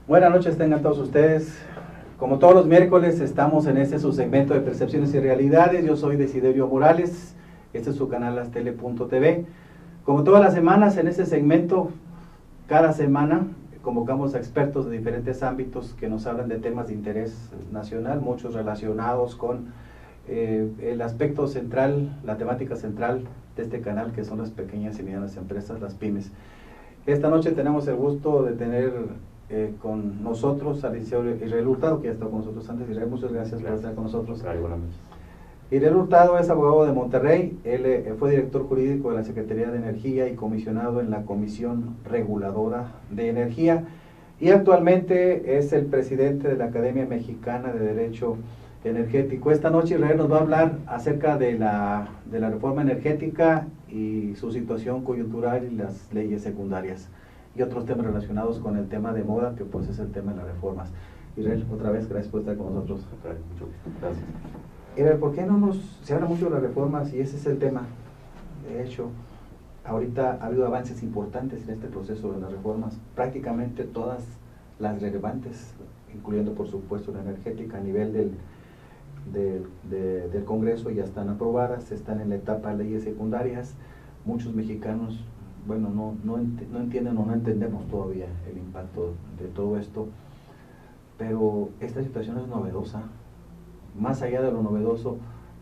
Buenas noches tengan todos ustedes. Como todos los miércoles estamos en este subsegmento de Percepciones y Realidades. Yo soy Desiderio Morales, este es su canal Astele.tv. Como todas las semanas en este segmento, cada semana convocamos a expertos de diferentes ámbitos que nos hablan de temas de interés nacional, muchos relacionados con el aspecto central, la temática central de este canal, que son las pequeñas y medianas empresas, las pymes. Esta noche tenemos el gusto de tener con nosotros al licenciado Israel Hurtado, que ya estado con nosotros antes. Israel, muchas gracias por estar con nosotros. Claro, buenas noches. Israel Hurtado es abogado de Monterrey. Él fue director jurídico de la Secretaría de Energía y comisionado en la Comisión Reguladora de Energía, y actualmente es el presidente de la Academia Mexicana de Derecho Energético. Esta noche Israel nos va a hablar acerca de la reforma energética y su situación coyuntural y las leyes secundarias y otros temas relacionados con el tema de moda, que pues es el tema de las reformas. Israel, otra vez, gracias por estar con nosotros. Mucho gusto. Gracias. Israel, ¿por qué no se habla mucho de las reformas y ese es el tema? De hecho, ahorita ha habido avances importantes en este proceso de las reformas, prácticamente todas las relevantes, incluyendo por supuesto la energética a nivel del Congreso, ya están aprobadas, están en la etapa de leyes secundarias. Muchos mexicanos, bueno, no entienden o no entendemos todavía el impacto de todo esto, pero esta situación es novedosa. Más allá de lo novedoso,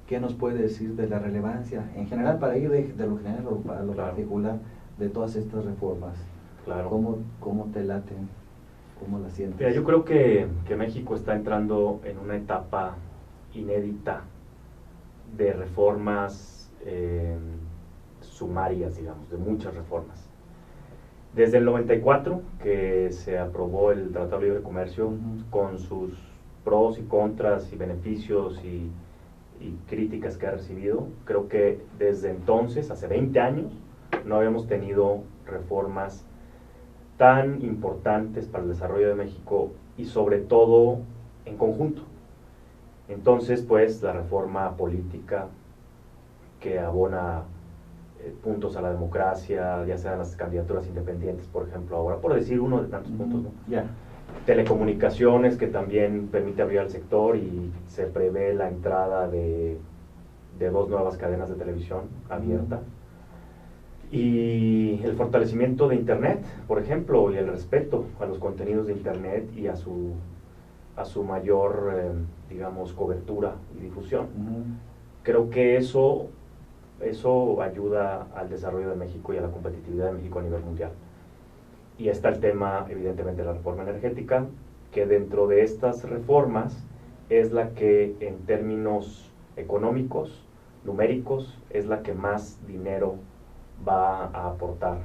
¿qué nos puede decir de la relevancia en general, para ir de lo general a lo particular, de todas estas reformas? Claro. ¿Cómo te laten? ¿Cómo la sientes? Mira, yo creo que México está entrando en una etapa inédita de reformas sumarias, digamos, de muchas reformas. Desde el 94, que se aprobó el Tratado de Libre Comercio, con sus pros y contras y beneficios y críticas que ha recibido, creo que desde entonces, hace 20 años, no habíamos tenido reformas tan importantes para el desarrollo de México y sobre todo en conjunto. Entonces, pues, la reforma política que abona puntos a la democracia, ya sean las candidaturas independientes, por ejemplo, ahora, por decir uno de tantos puntos, ¿no? Yeah. Telecomunicaciones, que también permite abrir al sector y se prevé la entrada de 2 nuevas cadenas de televisión abierta. Y el fortalecimiento de Internet, por ejemplo, y el respeto a los contenidos de Internet y a su mayor, digamos, cobertura y difusión. Creo que eso ayuda al desarrollo de México y a la competitividad de México a nivel mundial. Y está el tema, evidentemente, de la reforma energética, que dentro de estas reformas es la que en términos económicos, numéricos, es la que más dinero va a aportar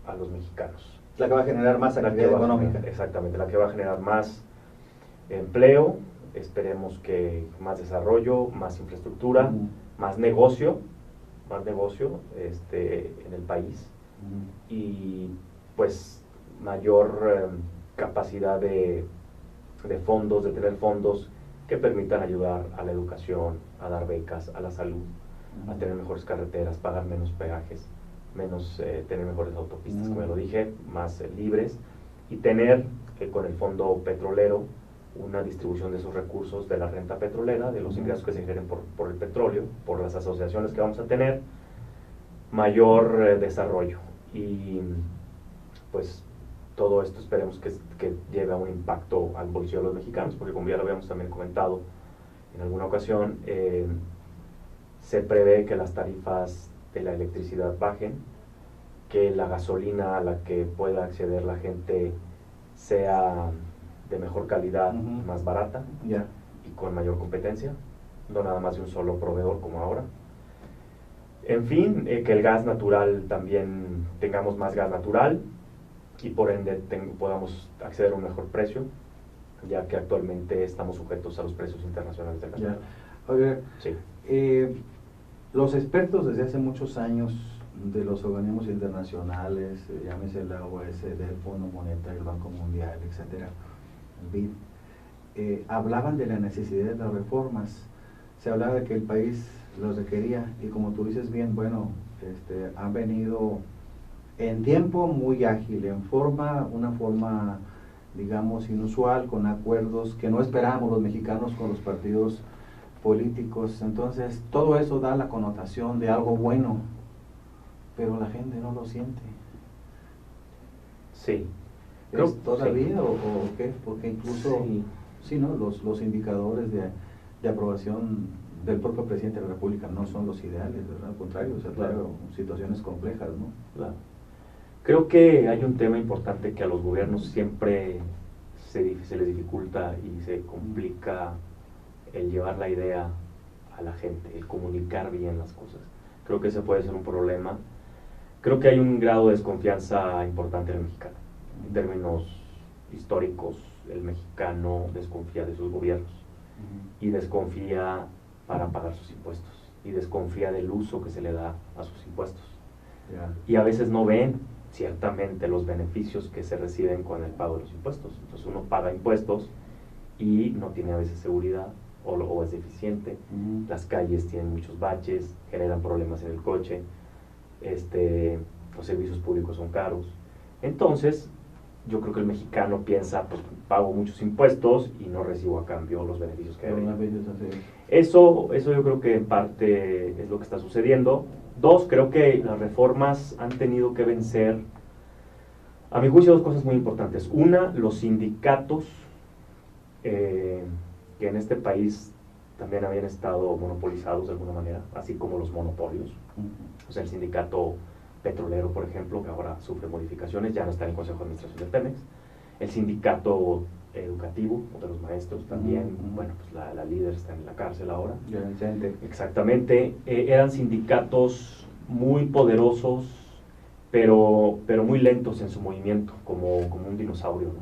a los mexicanos. La que va a generar más actividad económica. Exactamente, la que va a generar más empleo, esperemos que más desarrollo, más infraestructura, más negocio en el país y pues mayor capacidad de fondos, de tener fondos que permitan ayudar a la educación, a dar becas, a la salud, a tener mejores carreteras, pagar menos peajes, tener mejores autopistas, como ya lo dije, más libres, y tener con el fondo petrolero una distribución de esos recursos de la renta petrolera, de los ingresos que se generen por el petróleo, por las asociaciones que vamos a tener, mayor desarrollo. Y pues todo esto esperemos que lleve a un impacto al bolsillo de los mexicanos, porque como ya lo habíamos también comentado en alguna ocasión, se prevé que las tarifas de la electricidad bajen, que la gasolina a la que pueda acceder la gente sea de mejor calidad, más barata y con mayor competencia, no nada más de un solo proveedor como ahora. En fin, que el gas natural también tengamos más gas natural y por ende podamos acceder a un mejor precio, ya que actualmente estamos sujetos a los precios internacionales del gas. Oiga, sí. Los expertos desde hace muchos años de los organismos internacionales, llámese la OECD, el Fondo Monetario, el Banco Mundial, etcétera, el BID, hablaban de la necesidad de las reformas. Se hablaba de que el país los requería y como tú dices bien, bueno, han venido en tiempo muy ágil, una forma digamos inusual, con acuerdos que no esperábamos los mexicanos con los partidos políticos. Entonces todo eso da la connotación de algo bueno, pero la gente no lo siente. Sí. ¿Es todavía sí. o qué? Porque incluso sí, ¿no? los indicadores de aprobación del propio presidente de la República no son los ideales, ¿verdad? Al contrario, o sea, claro, situaciones complejas, ¿no? Claro. Creo que hay un tema importante que a los gobiernos siempre se les dificulta y se complica el llevar la idea a la gente, el comunicar bien las cosas. Creo que ese puede ser un problema. Creo que hay un grado de desconfianza importante en el mexicano. En términos históricos, el mexicano desconfía de sus gobiernos y desconfía para pagar sus impuestos y desconfía del uso que se le da a sus impuestos. Y a veces no ven ciertamente los beneficios que se reciben con el pago de los impuestos. Entonces uno paga impuestos y no tiene a veces seguridad o es deficiente. Las calles tienen muchos baches, generan problemas en el coche, los servicios públicos son caros. Entonces yo creo que el mexicano piensa, pues pago muchos impuestos y no recibo a cambio los beneficios que debería. Eso yo creo que en parte es lo que está sucediendo. Dos, creo que las reformas han tenido que vencer, a mi juicio, dos cosas muy importantes. Una, los sindicatos, que en este país también habían estado monopolizados de alguna manera, así como los monopolios. O sea, el sindicato petrolero, por ejemplo, que ahora sufre modificaciones, ya no está en el Consejo de Administración de Pemex. El sindicato educativo, de los maestros también, bueno, pues la líder está en la cárcel ahora. Exactamente. Eran sindicatos muy poderosos, pero muy lentos en su movimiento, como un dinosaurio, ¿no?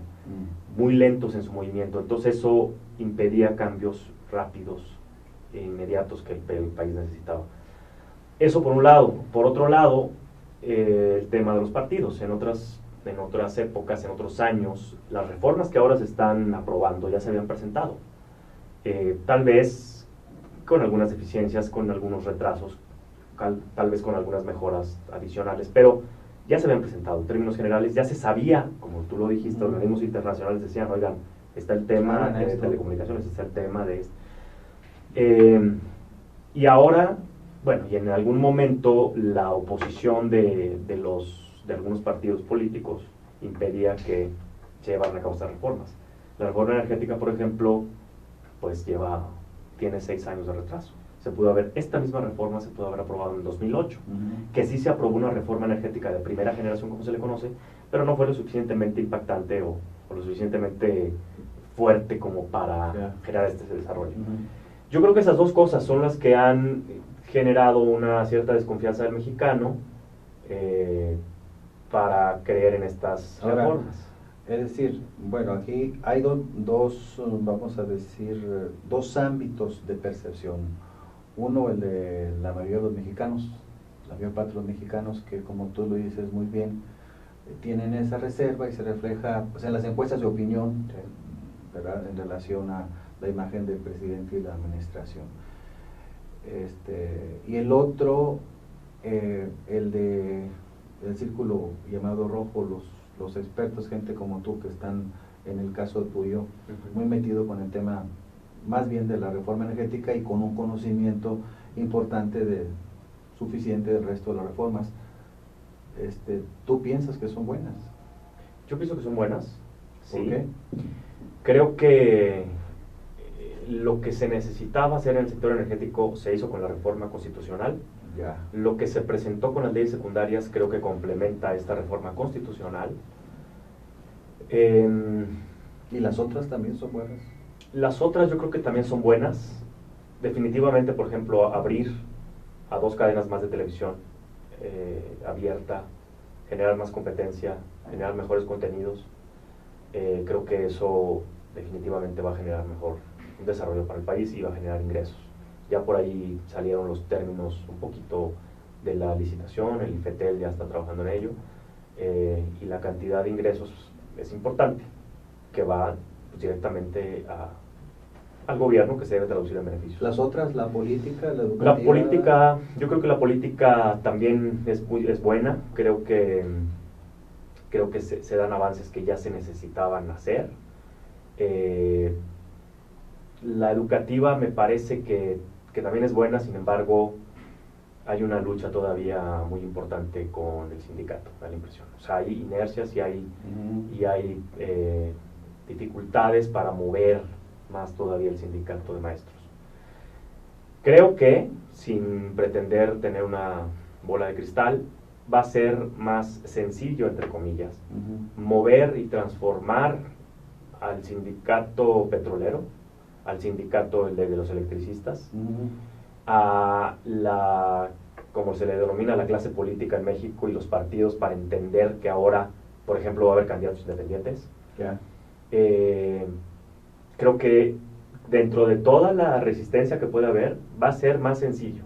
Muy lentos en su movimiento. Entonces eso impedía cambios rápidos e inmediatos que el país necesitaba. Eso por un lado. Por otro lado, el tema de los partidos. En otras épocas, en otros años, las reformas que ahora se están aprobando ya se habían presentado. Tal vez con algunas deficiencias, con algunos retrasos, tal vez con algunas mejoras adicionales, pero ya se habían presentado. En términos generales, ya se sabía, como tú lo dijiste, organismos internacionales decían, oigan, está el tema de telecomunicaciones, está el tema de esto. Y ahora, bueno, y en algún momento la oposición de algunos partidos políticos impedía que se llevaran a cabo estas reformas. La reforma energética, por ejemplo, pues tiene 6 años de retraso. Esta misma reforma se pudo haber aprobado en 2008, que sí se aprobó una reforma energética de primera generación, como se le conoce, pero no fue lo suficientemente impactante o lo suficientemente fuerte como para generar este desarrollo. Yo creo que esas dos cosas son las que han generado una cierta desconfianza del mexicano para estas Ahora, reformas. Es decir, bueno, aquí hay dos, vamos a decir, dos ámbitos de percepción. Uno, el de la mayoría de los mexicanos, la mayor parte de los mexicanos que, como tú lo dices muy bien, tienen esa reserva y se refleja pues, en las encuestas de opinión, ¿verdad?, en relación a la imagen del presidente y la administración. Y el otro, el círculo llamado rojo, los expertos, gente como tú que están en el caso tuyo, muy metido con el tema más bien de la reforma energética y con un conocimiento importante suficiente del resto de las reformas. ¿Tú piensas que son buenas? Yo pienso que son buenas. ¿Por sí. qué? Creo que lo que se necesitaba hacer en el sector energético se hizo con la reforma constitucional. Ya. Lo que se presentó con las leyes secundarias creo que complementa esta reforma constitucional. ¿Y las otras también son buenas? Las otras yo creo que también son buenas. Definitivamente, por ejemplo, abrir a 2 cadenas más de televisión abierta, generar más competencia, generar mejores contenidos. Creo que eso definitivamente va a generar un desarrollo para el país y va a generar ingresos. Ya por ahí salieron los términos un poquito de la licitación, el IFETEL ya está trabajando en ello, y la cantidad de ingresos es importante, que va pues, directamente al gobierno, que se debe traducir en beneficios. ¿Las otras, la política, la educativa? La política, yo creo que la política también es buena, creo que se dan avances que ya se necesitaban hacer. La educativa me parece que también es buena, sin embargo, hay una lucha todavía muy importante con el sindicato, da la impresión. O sea, hay inercias y hay dificultades para mover más todavía el sindicato de maestros. Creo que, sin pretender tener una bola de cristal, va a ser más sencillo, entre comillas, mover y transformar al sindicato petrolero, al sindicato de los electricistas, a como se le denomina, la clase política en México y los partidos, para entender que ahora, por ejemplo, va a haber candidatos independientes. Yeah. Creo que dentro de toda la resistencia que puede haber, va a ser más sencillo.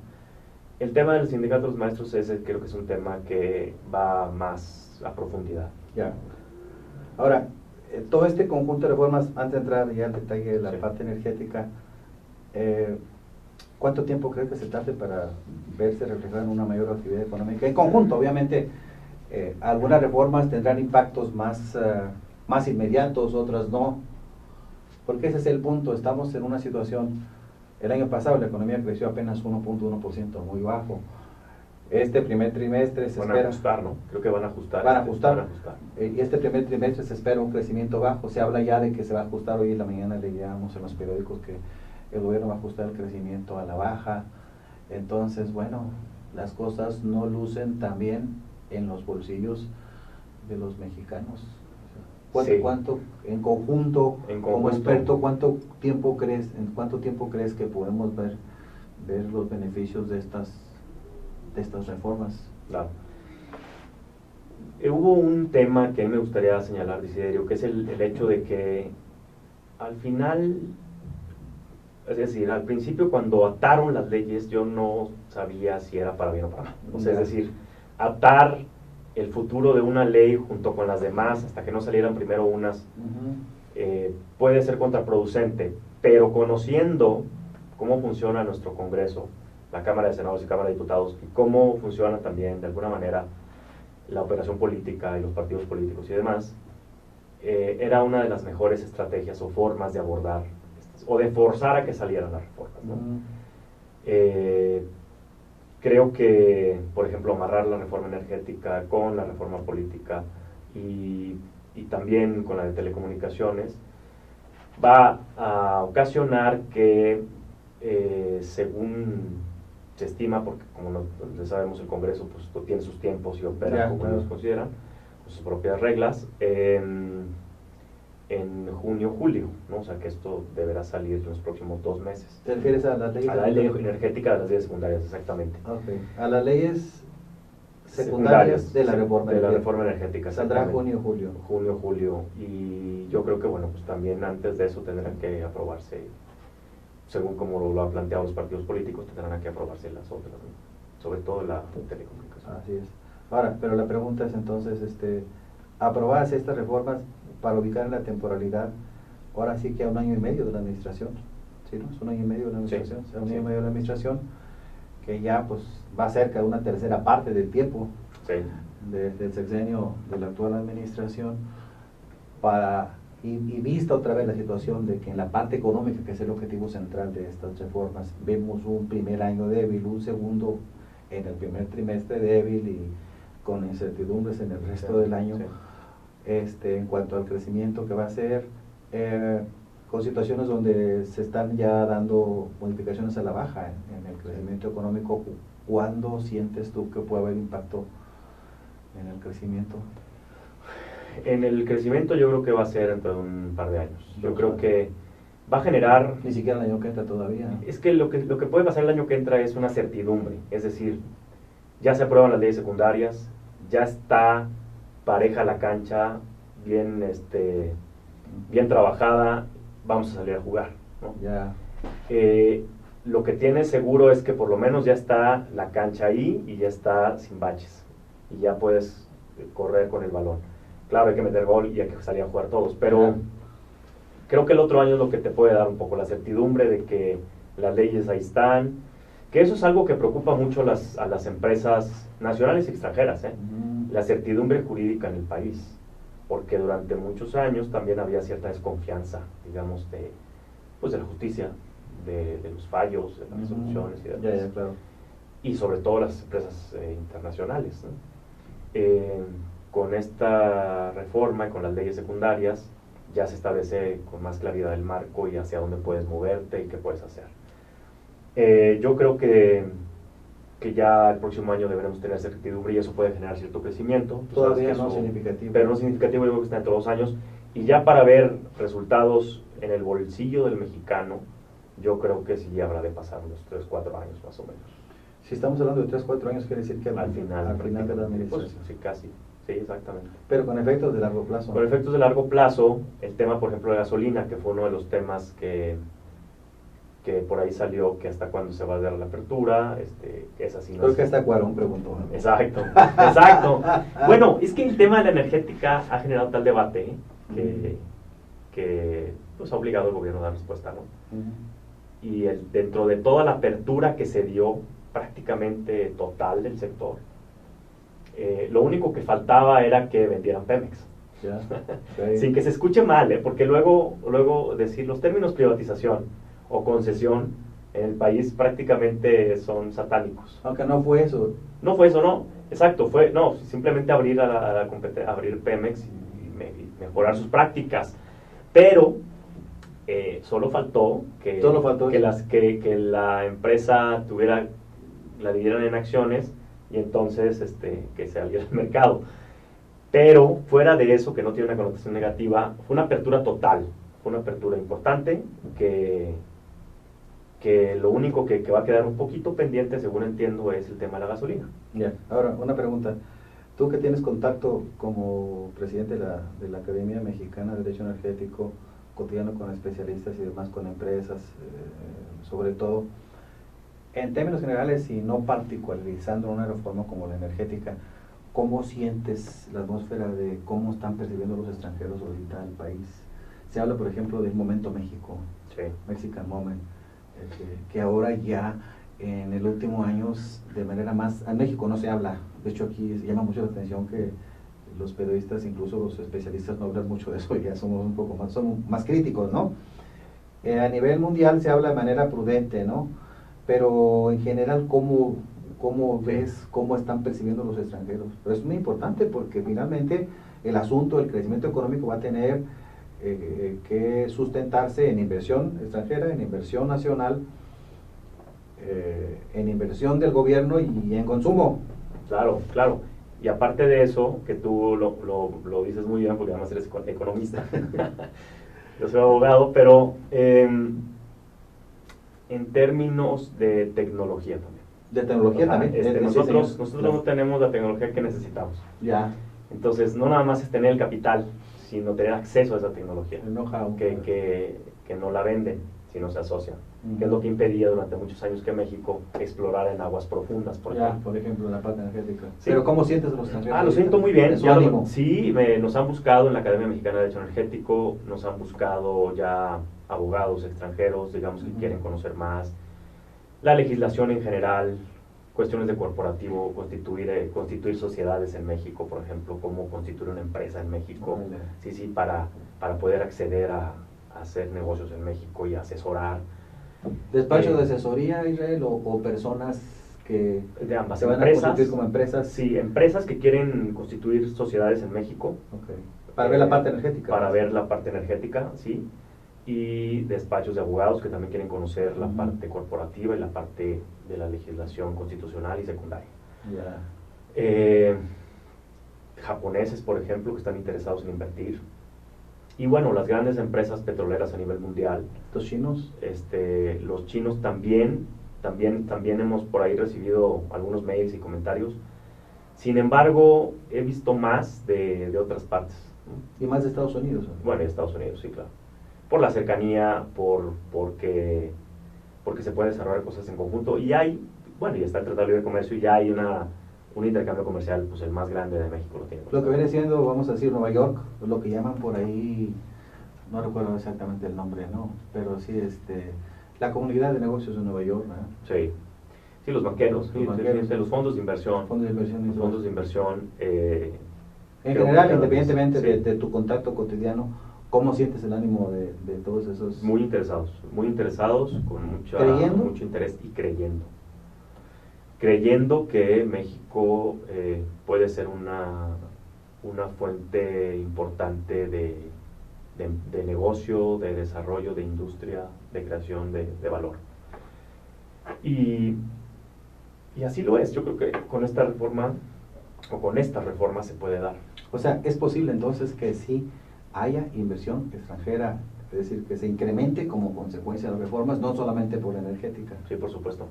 El tema del sindicato de los maestros creo que es un tema que va más a profundidad. Ya. Ahora, todo este conjunto de reformas, antes de entrar ya al detalle de la parte energética, ¿cuánto tiempo crees que se tarde para verse reflejada en una mayor actividad económica? En conjunto, obviamente, algunas reformas tendrán impactos más inmediatos, otras no. Porque ese es el punto. Estamos en una situación, el año pasado la economía creció apenas 1.1%, muy bajo. Este primer trimestre se espera... Van a ajustar, ¿no? Creo que van a ajustar. Van a ajustar. Y este primer trimestre se espera un crecimiento bajo. Se habla ya de que se va a ajustar. Hoy en la mañana leíamos en los periódicos que el gobierno va a ajustar el crecimiento a la baja. Entonces, bueno, las cosas no lucen tan bien en los bolsillos de los mexicanos. ¿Cuánto en conjunto, como experto, en cuánto tiempo crees que podemos ver los beneficios de estas reformas? Claro. Hubo un tema que a mí me gustaría señalar, Desiderio, que es el hecho de que al final, es decir, al principio cuando ataron las leyes yo no sabía si era para bien o para mal. O sea, es decir, atar el futuro de una ley junto con las demás hasta que no salieran primero unas puede ser contraproducente, pero conociendo cómo funciona nuestro Congreso, la Cámara de Senadores y Cámara de Diputados, y cómo funciona también de alguna manera la operación política y los partidos políticos y demás, era una de las mejores estrategias o formas de abordar o de forzar a que salieran las reformas, ¿no? Creo que, por ejemplo, amarrar la reforma energética con la reforma política y también con la de telecomunicaciones va a ocasionar que, según se estima, porque como ya sabemos el Congreso pues tiene sus tiempos y opera como ellos consideran, con sus propias reglas, en junio, julio, ¿no? O sea que esto deberá salir en los próximos 2 meses. ¿Te refieres a las leyes? A la ley energética de las leyes secundarias, exactamente. Okay. A las leyes secundarias de la reforma energética. Saldrá junio, julio. Junio, julio. Y yo creo que, bueno, pues también antes de eso tendrán que aprobarse, según como lo han planteado los partidos políticos, tendrán que aprobarse las otras, ¿no? Sobre todo la telecomunicación. Así es. Ahora, pero la pregunta es entonces, aprobadas estas reformas para ubicar en la temporalidad, ahora sí que a 1 año y medio de la administración, ¿sí, no? Es 1 año y medio de la administración, Sí. o sea, 1 año y medio de la administración, que ya pues va cerca de una tercera parte del tiempo Sí. del sexenio de la actual administración, y vista otra vez la situación de que en la parte económica, que es el objetivo central de estas reformas, vemos un primer año débil, un segundo en el primer trimestre débil y con incertidumbres en el resto del año, en cuanto al crecimiento que va a ser, con situaciones donde se están ya dando modificaciones a la baja en el crecimiento económico. ¿Cuándo sientes tú que puede haber impacto en el crecimiento? En el crecimiento yo creo que va a ser dentro de un par de años. Yo creo que va a generar... Ni siquiera el año que entra todavía. Es que lo que puede pasar el año que entra es una certidumbre. Es decir, ya se aprueban las leyes secundarias, ya está pareja la cancha, bien trabajada, vamos a salir a jugar, ¿no? Ya. Lo que tiene seguro es que por lo menos ya está la cancha ahí y ya está sin baches. Y ya puedes correr con el balón. Claro, hay que meter gol y hay que salir a jugar todos, pero creo que el otro año es lo que te puede dar un poco la certidumbre de que las leyes ahí están, que eso es algo que preocupa mucho a las empresas nacionales y extranjeras, la certidumbre jurídica en el país, porque durante muchos años también había cierta desconfianza, digamos, de la justicia, de los fallos, de las resoluciones y demás. Ya, claro. Y sobre todo las empresas internacionales, ¿no? Con esta reforma y con las leyes secundarias ya se establece con más claridad el marco y hacia dónde puedes moverte y qué puedes hacer. Yo creo que ya el próximo año deberemos tener certidumbre y eso puede generar cierto crecimiento. Todavía no significativo. Pero no significativo, yo creo que está entre 2 años. Y ya para ver resultados en el bolsillo del mexicano, yo creo que sí habrá de pasar unos 3, 4 años más o menos. Si estamos hablando de 3, 4 años, quiere decir que al final de la administración. Pues, sí, casi. Sí, exactamente. Pero con efectos de largo plazo. Con efectos de largo plazo, el tema, por ejemplo, de gasolina, que fue uno de los temas que por ahí salió, que hasta cuándo se va a dar la apertura, es así. Creo que hasta Cuarón preguntó, ¿no? Exacto, exacto. Bueno, es que el tema de la energética ha generado tal debate que pues, ha obligado al gobierno a dar respuesta, ¿no? Y dentro de toda la apertura que se dio, prácticamente total del sector, lo único que faltaba era que vendieran Pemex. Ya, okay. Sin que se escuche mal, porque luego decir los términos privatización o concesión en el país prácticamente son satánicos. Aunque no fue eso. No fue eso, no. Exacto, simplemente abrir abrir Pemex y mejorar sus prácticas. Pero solo faltó que la empresa la dividieran en acciones y entonces que se abriera el mercado. Pero fuera de eso, que no tiene una connotación negativa, fue una apertura total, fue una apertura importante que lo único que va a quedar un poquito pendiente, según entiendo, es el tema de la gasolina. Ya. Ahora, una pregunta. Tú que tienes contacto como presidente de la Academia Mexicana de Derecho Energético, cotidiano con especialistas y demás, con empresas, sobre todo, en términos generales y no particularizando una reforma como la energética, ¿cómo sientes la atmósfera de cómo están percibiendo los extranjeros ahorita el país? Se habla, por ejemplo, del Momento México, sí. Mexican Moment, que ahora ya en el último año, de manera más, en México no se habla, de hecho aquí llama mucho la atención que los periodistas, incluso los especialistas, no hablan mucho de eso, ya somos un poco más críticos, ¿no? A nivel mundial se habla de manera prudente, ¿no? Pero en general, ¿cómo ves, cómo están percibiendo los extranjeros? Pero es muy importante porque finalmente el asunto del crecimiento económico va a tener que sustentarse en inversión extranjera, en inversión nacional, en inversión del gobierno y en consumo. Claro, claro. Y aparte de eso, que tú lo dices muy bien, porque además eres economista, yo soy abogado, pero en términos de tecnología también. De tecnología también. Nosotros no tenemos la tecnología que necesitamos. Ya. Entonces, no nada más es tener el capital, sino tener acceso a esa tecnología. El know-how. Que no la venden, sino se asocian. Que es lo que impedía durante muchos años que México explorara en aguas profundas, por ejemplo, en la parte energética. Sí. Pero ¿cómo sientes los extranjeros? Lo siento muy bien. Sí, nos han buscado en la Academia Mexicana de Derecho Energético, nos han buscado ya abogados extranjeros, digamos, que quieren conocer más la legislación en general, cuestiones de corporativo, constituir sociedades en México, por ejemplo, cómo constituir una empresa en México, para poder acceder a hacer negocios en México y asesorar. ¿Despacho de asesoría, Israel, o personas que de ambas se van empresas, a constituir como empresas? Sí, empresas que quieren constituir sociedades en México. Okay. Para ver la parte energética. Para ver la parte energética, sí. Y despachos de abogados que también quieren conocer la parte corporativa y la parte de la legislación constitucional y secundaria. Japoneses, por ejemplo, que están interesados en invertir. Y bueno, las grandes empresas petroleras a nivel mundial. ¿Los chinos? Los chinos también hemos por ahí recibido algunos mails y comentarios. Sin embargo, he visto más de otras partes, ¿no? ¿Y más de Estados Unidos? Bueno, de Estados Unidos, sí, claro. Por la cercanía, porque se pueden desarrollar cosas en conjunto. Y está el Tratado de Libre Comercio y ya hay un intercambio comercial, pues el más grande de México lo tiene. Lo que viene siendo, vamos a decir, Nueva York, lo que llaman por ahí, no recuerdo exactamente el nombre, ¿no? Pero sí, la comunidad de negocios de Nueva York, ¿no? Sí. Sí, los banqueros, los fondos de inversión. Los fondos de inversión. En general, independientemente de tu contacto cotidiano, ¿cómo sientes el ánimo de todos esos? Muy interesados, con mucho interés y creyendo que México puede ser una fuente importante de negocio, de desarrollo, de industria, de creación de valor. Y así lo es. Yo creo que con esta reforma se puede dar. O sea, es posible entonces que sí haya inversión extranjera, es decir, que se incremente como consecuencia de las reformas, no solamente por energética. Sí, por supuesto.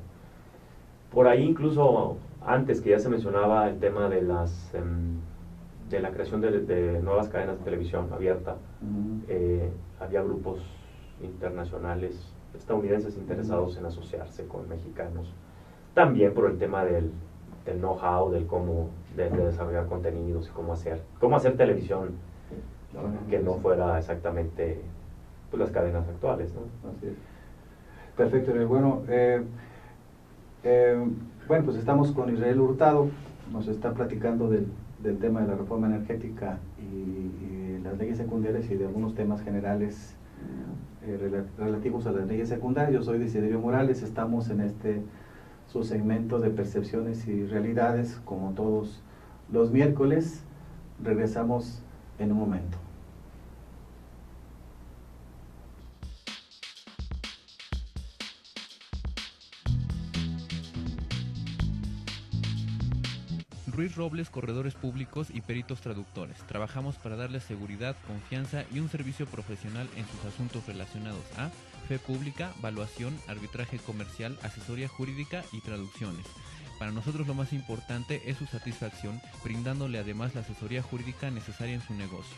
Por ahí incluso antes que ya se mencionaba el tema de la creación de nuevas cadenas de televisión abierta, había grupos internacionales, estadounidenses interesados en asociarse con mexicanos, también por el tema del know-how, de desarrollar contenidos y cómo hacer televisión que no fuera exactamente pues, las cadenas actuales, ¿no? Así es. Perfecto. Bueno, pues estamos con Israel Hurtado, nos está platicando del tema de la reforma energética y las leyes secundarias y de algunos temas generales relativos a las leyes secundarias. Yo soy Desiderio Morales, estamos en su segmento de percepciones y realidades, como todos los miércoles. Regresamos en un momento. Ruiz Robles, corredores públicos y peritos traductores. Trabajamos para darles seguridad, confianza y un servicio profesional en sus asuntos relacionados a fe pública, valuación, arbitraje comercial, asesoría jurídica y traducciones. Para nosotros lo más importante es su satisfacción, brindándole además la asesoría jurídica necesaria en su negocio,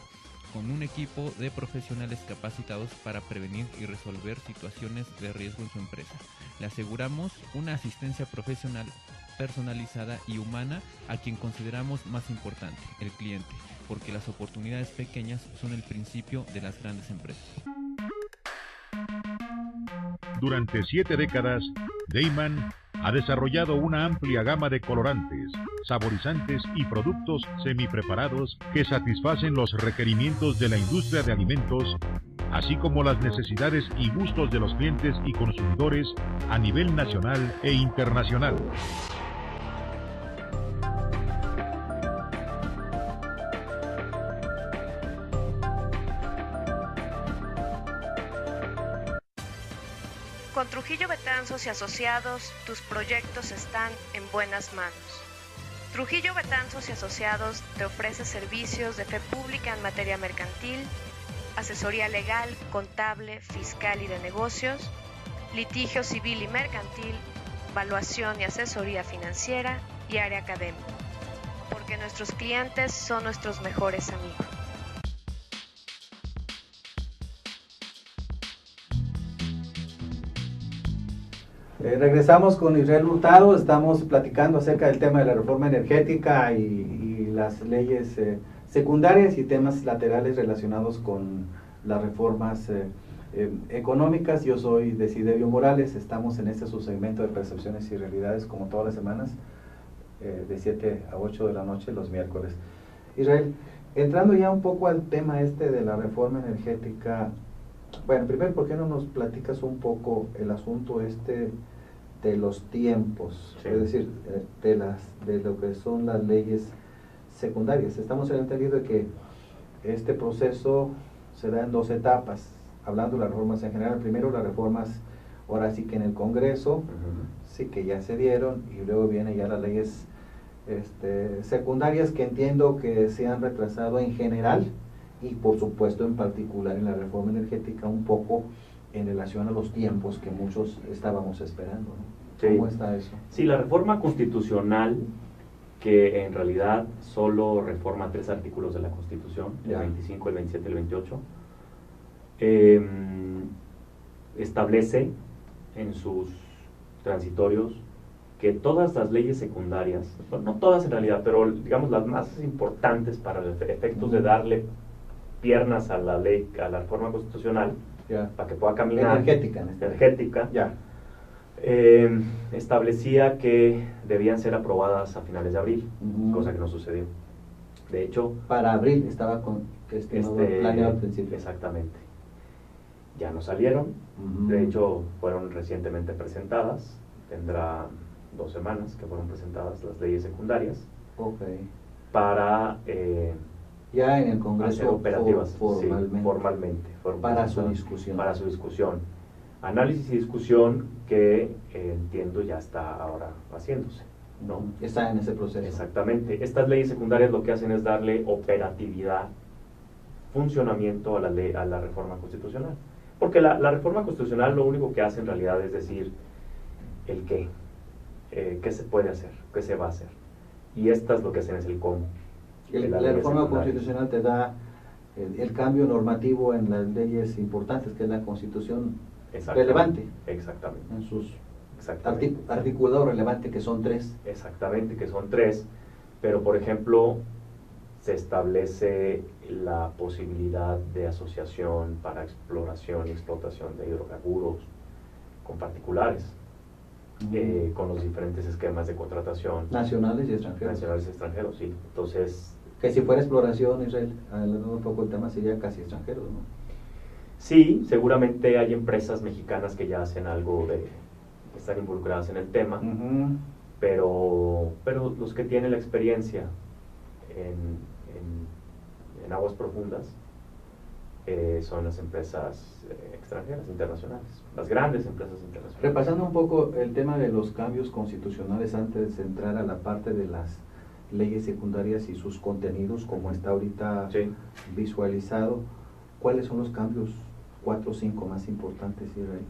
con un equipo de profesionales capacitados para prevenir y resolver situaciones de riesgo en su empresa. Le aseguramos una asistencia profesional personalizada y humana a quien consideramos más importante, el cliente, porque las oportunidades pequeñas son el principio de las grandes empresas. Durante 7 décadas, Deiman ha desarrollado una amplia gama de colorantes, saborizantes y productos semipreparados que satisfacen los requerimientos de la industria de alimentos, así como las necesidades y gustos de los clientes y consumidores a nivel nacional e internacional. Con Trujillo Betanzos y Asociados, tus proyectos están en buenas manos. Trujillo Betanzos y Asociados te ofrece servicios de fe pública en materia mercantil, asesoría legal, contable, fiscal y de negocios, litigio civil y mercantil, valuación y asesoría financiera y área académica, porque nuestros clientes son nuestros mejores amigos. Regresamos con Israel Hurtado, estamos platicando acerca del tema de la reforma energética y las leyes secundarias y temas laterales relacionados con las reformas económicas. Yo soy Desiderio Morales, estamos en este subsegmento de percepciones y realidades como todas las semanas, de 7 a 8 de la noche los miércoles. Israel, entrando ya un poco al tema de la reforma energética, bueno, primero, ¿por qué no nos platicas un poco el asunto de los tiempos? Sí. Es decir, de lo que son las leyes secundarias. Estamos entendiendo de que este proceso se da en 2 etapas, hablando de las reformas en general. Primero las reformas, ahora sí que en el Congreso, sí que ya se dieron, y luego vienen ya las leyes secundarias, que entiendo que se han retrasado en general, y por supuesto en particular en la reforma energética, un poco en relación a los tiempos que muchos estábamos esperando, ¿no? Sí. ¿Cómo está eso? Sí, la reforma constitucional, que en realidad solo reforma 3 artículos de la Constitución, el 25, el 27 y el 28, establece en sus transitorios que todas las leyes secundarias, no todas en realidad, pero digamos las más importantes para los efectos de darle piernas a la ley, a la reforma constitucional, para que pueda caminar, energética, establecía que debían ser aprobadas a finales de abril, cosa que no sucedió. De hecho, para abril estaba planeado al principio. Exactamente. Ya no salieron. De hecho, fueron recientemente presentadas. Tendrá 2 semanas que fueron presentadas las leyes secundarias. Para ya en el Congreso operativas formalmente para su discusión. Análisis y discusión que entiendo ya está ahora haciéndose, ¿no? Está en ese proceso. Exactamente. Estas leyes secundarias lo que hacen es darle operatividad, funcionamiento a la reforma constitucional. Porque la reforma constitucional lo único que hace en realidad es decir el qué se puede hacer, qué se va a hacer. Y estas lo que hacen es el cómo. La reforma constitucional te da el cambio normativo en las leyes importantes, que es la Constitución relevante. Exactamente. En sus articulados relevante, que son 3. Exactamente, que son 3. Pero, por ejemplo, se establece la posibilidad de asociación para exploración y explotación de hidrocarburos con particulares, con los diferentes esquemas de contratación. Nacionales y extranjeros. Nacionales y extranjeros, sí. Entonces, que si fuera exploración, Israel, hablando un poco el tema, sería casi extranjeros, ¿no? Sí, seguramente hay empresas mexicanas que ya hacen algo están involucradas en el tema, pero los que tienen la experiencia en aguas profundas son las empresas extranjeras, internacionales, las grandes empresas internacionales. Repasando un poco el tema de los cambios constitucionales antes de entrar a la parte de las leyes secundarias y sus contenidos, como está ahorita visualizado, ¿cuáles son los cambios 4 o 5 más importantes, Israel?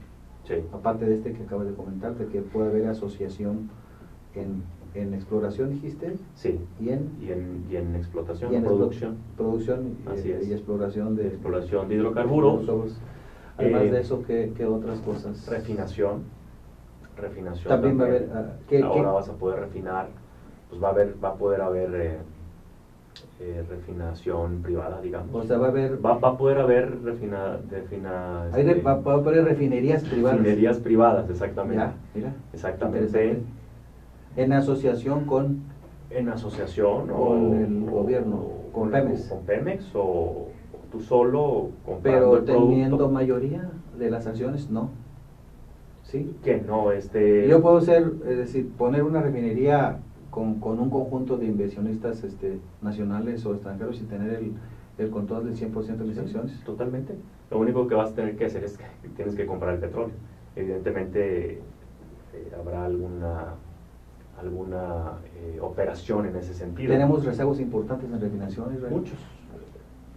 Aparte de que acabas de comentar, de que puede haber asociación en exploración, dijiste. Sí. Y en explotación, producción y exploración de hidrocarburos. Además de eso, ¿qué otras cosas? Refinación también va a haber. Ahora vas a poder refinar, pues va a poder haber refinación privada, digamos. O sea, va a poder haber va a haber refinerías privadas. Refinerías privadas, exactamente. Mira. Exactamente. En asociación con el gobierno, con Pemex. Con Pemex o tú solo comprando el producto. Pero teniendo mayoría de las acciones, no. ¿Sí? Que no, Yo puedo poner una refinería con un conjunto de inversionistas nacionales o extranjeros y tener el control del 100% de mis acciones. Totalmente. Lo único que vas a tener que hacer es que tienes que comprar el petróleo. Evidentemente habrá alguna operación en ese sentido. Tenemos rezagos importantes en refinación, Israel. Muchos.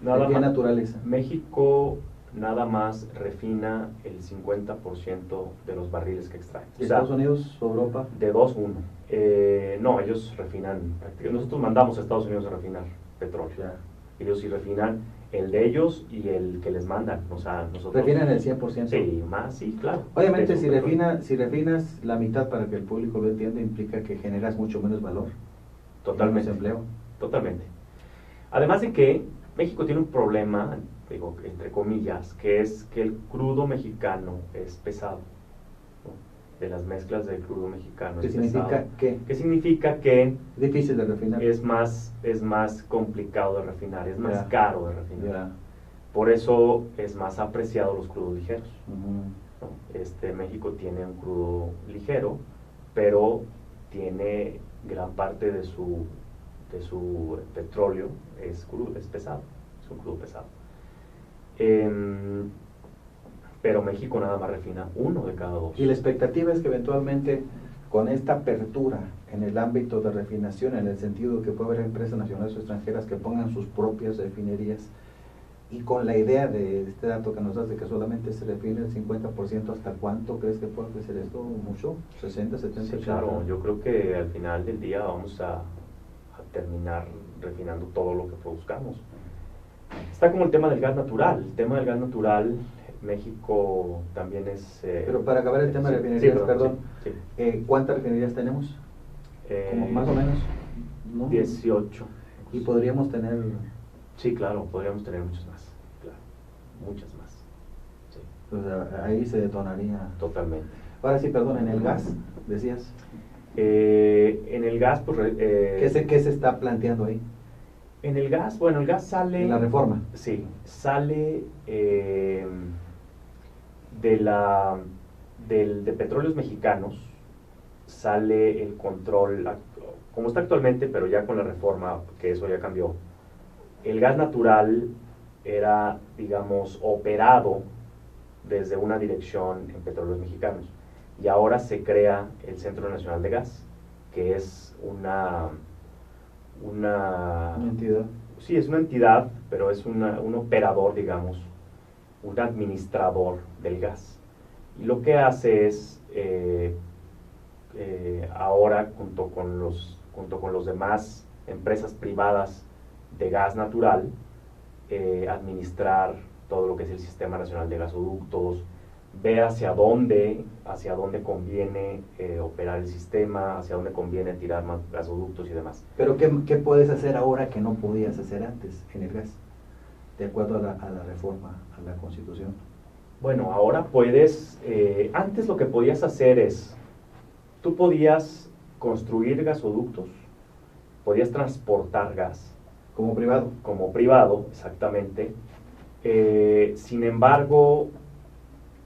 ¿De qué naturaleza? México nada más refina el 50% de los barriles que extrae. ¿Y Estados Unidos o Europa? De 2-1. No, ellos refinan, nosotros mandamos a Estados Unidos a refinar petróleo. Ya. Ellos sí refinan el de ellos y el que les mandan. O sea, nosotros... ¿Refinan el 100%? Sí, más, sí, claro. Obviamente, De su si petróleo. refinas la mitad para que el público lo entienda, implica que generas mucho menos valor. Totalmente. Menos empleo. Totalmente. Además de que México tiene un problema, digo, entre comillas, que es que el crudo mexicano es pesado, ¿no? De las mezclas del crudo mexicano ¿Qué es significa pesado. qué? ¿Qué significa? Que Es difícil de refinar. es más complicado de refinar, es más Ya. caro de refinar. Ya. Por eso es más apreciado los crudos ligeros, Ujú. ¿no? México tiene un crudo ligero, pero tiene gran parte de su petróleo es crudo, es pesado, es un crudo pesado. Pero México nada más refina 1 de cada 2. Y la expectativa es que eventualmente, con esta apertura en el ámbito de refinación, en el sentido de que puede haber empresas nacionales o extranjeras que pongan sus propias refinerías, y con la idea de este dato que nos das de que solamente se refine el 50%, ¿hasta cuánto crees que puede crecer esto? ¿Mucho? ¿60, 70, Sí, 80? claro, yo creo que al final del día vamos a terminar refinando todo lo que produzcamos. Está como el tema del gas natural. El tema del gas natural, México también es... Pero para acabar el tema de sí, refinerías, sí, perdón, sí. ¿cuántas refinerías tenemos? Como más o menos, ¿no? 18. Y podríamos tener... Sí, claro, podríamos tener muchas más. Claro, muchas más. Sí, Pues ahí se detonaría. totalmente. Ahora sí, perdón, en el gas, decías. En el gas, pues... ¿Qué se está planteando ahí? En el gas, bueno, el gas sale... En la reforma. Sí, sale de Petróleos Mexicanos, sale el control, como está actualmente, pero ya con la reforma, que eso ya cambió. El gas natural era, digamos, operado desde una dirección en Petróleos Mexicanos. Y ahora se crea el Centro Nacional de Gas, que es una Entidad. sí, es una entidad, pero es un operador, digamos, un administrador del gas. Y lo que hace es, ahora, junto con los demás empresas privadas de gas natural, administrar todo lo que es el Sistema Nacional de Gasoductos, ver hacia dónde conviene operar el sistema, hacia dónde conviene tirar más gasoductos y demás. Pero ¿qué puedes hacer ahora que no podías hacer antes en el gas? De acuerdo a la reforma, a la Constitución. Bueno, ahora puedes, antes lo que podías hacer es, tú podías construir gasoductos, podías transportar gas. Como privado. Como privado, exactamente. Sin embargo,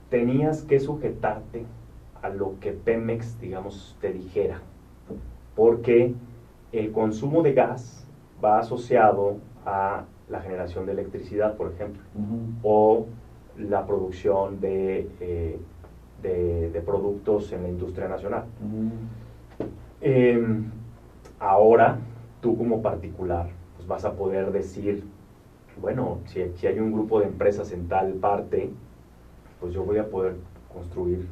tenías que sujetarte a lo que Pemex, digamos, te dijera, porque el consumo de gas va asociado a la generación de electricidad, por ejemplo, o la producción de productos en la industria nacional. Ahora, tú como particular, pues vas a poder decir, bueno, si hay un grupo de empresas en tal parte, pues yo voy a poder construir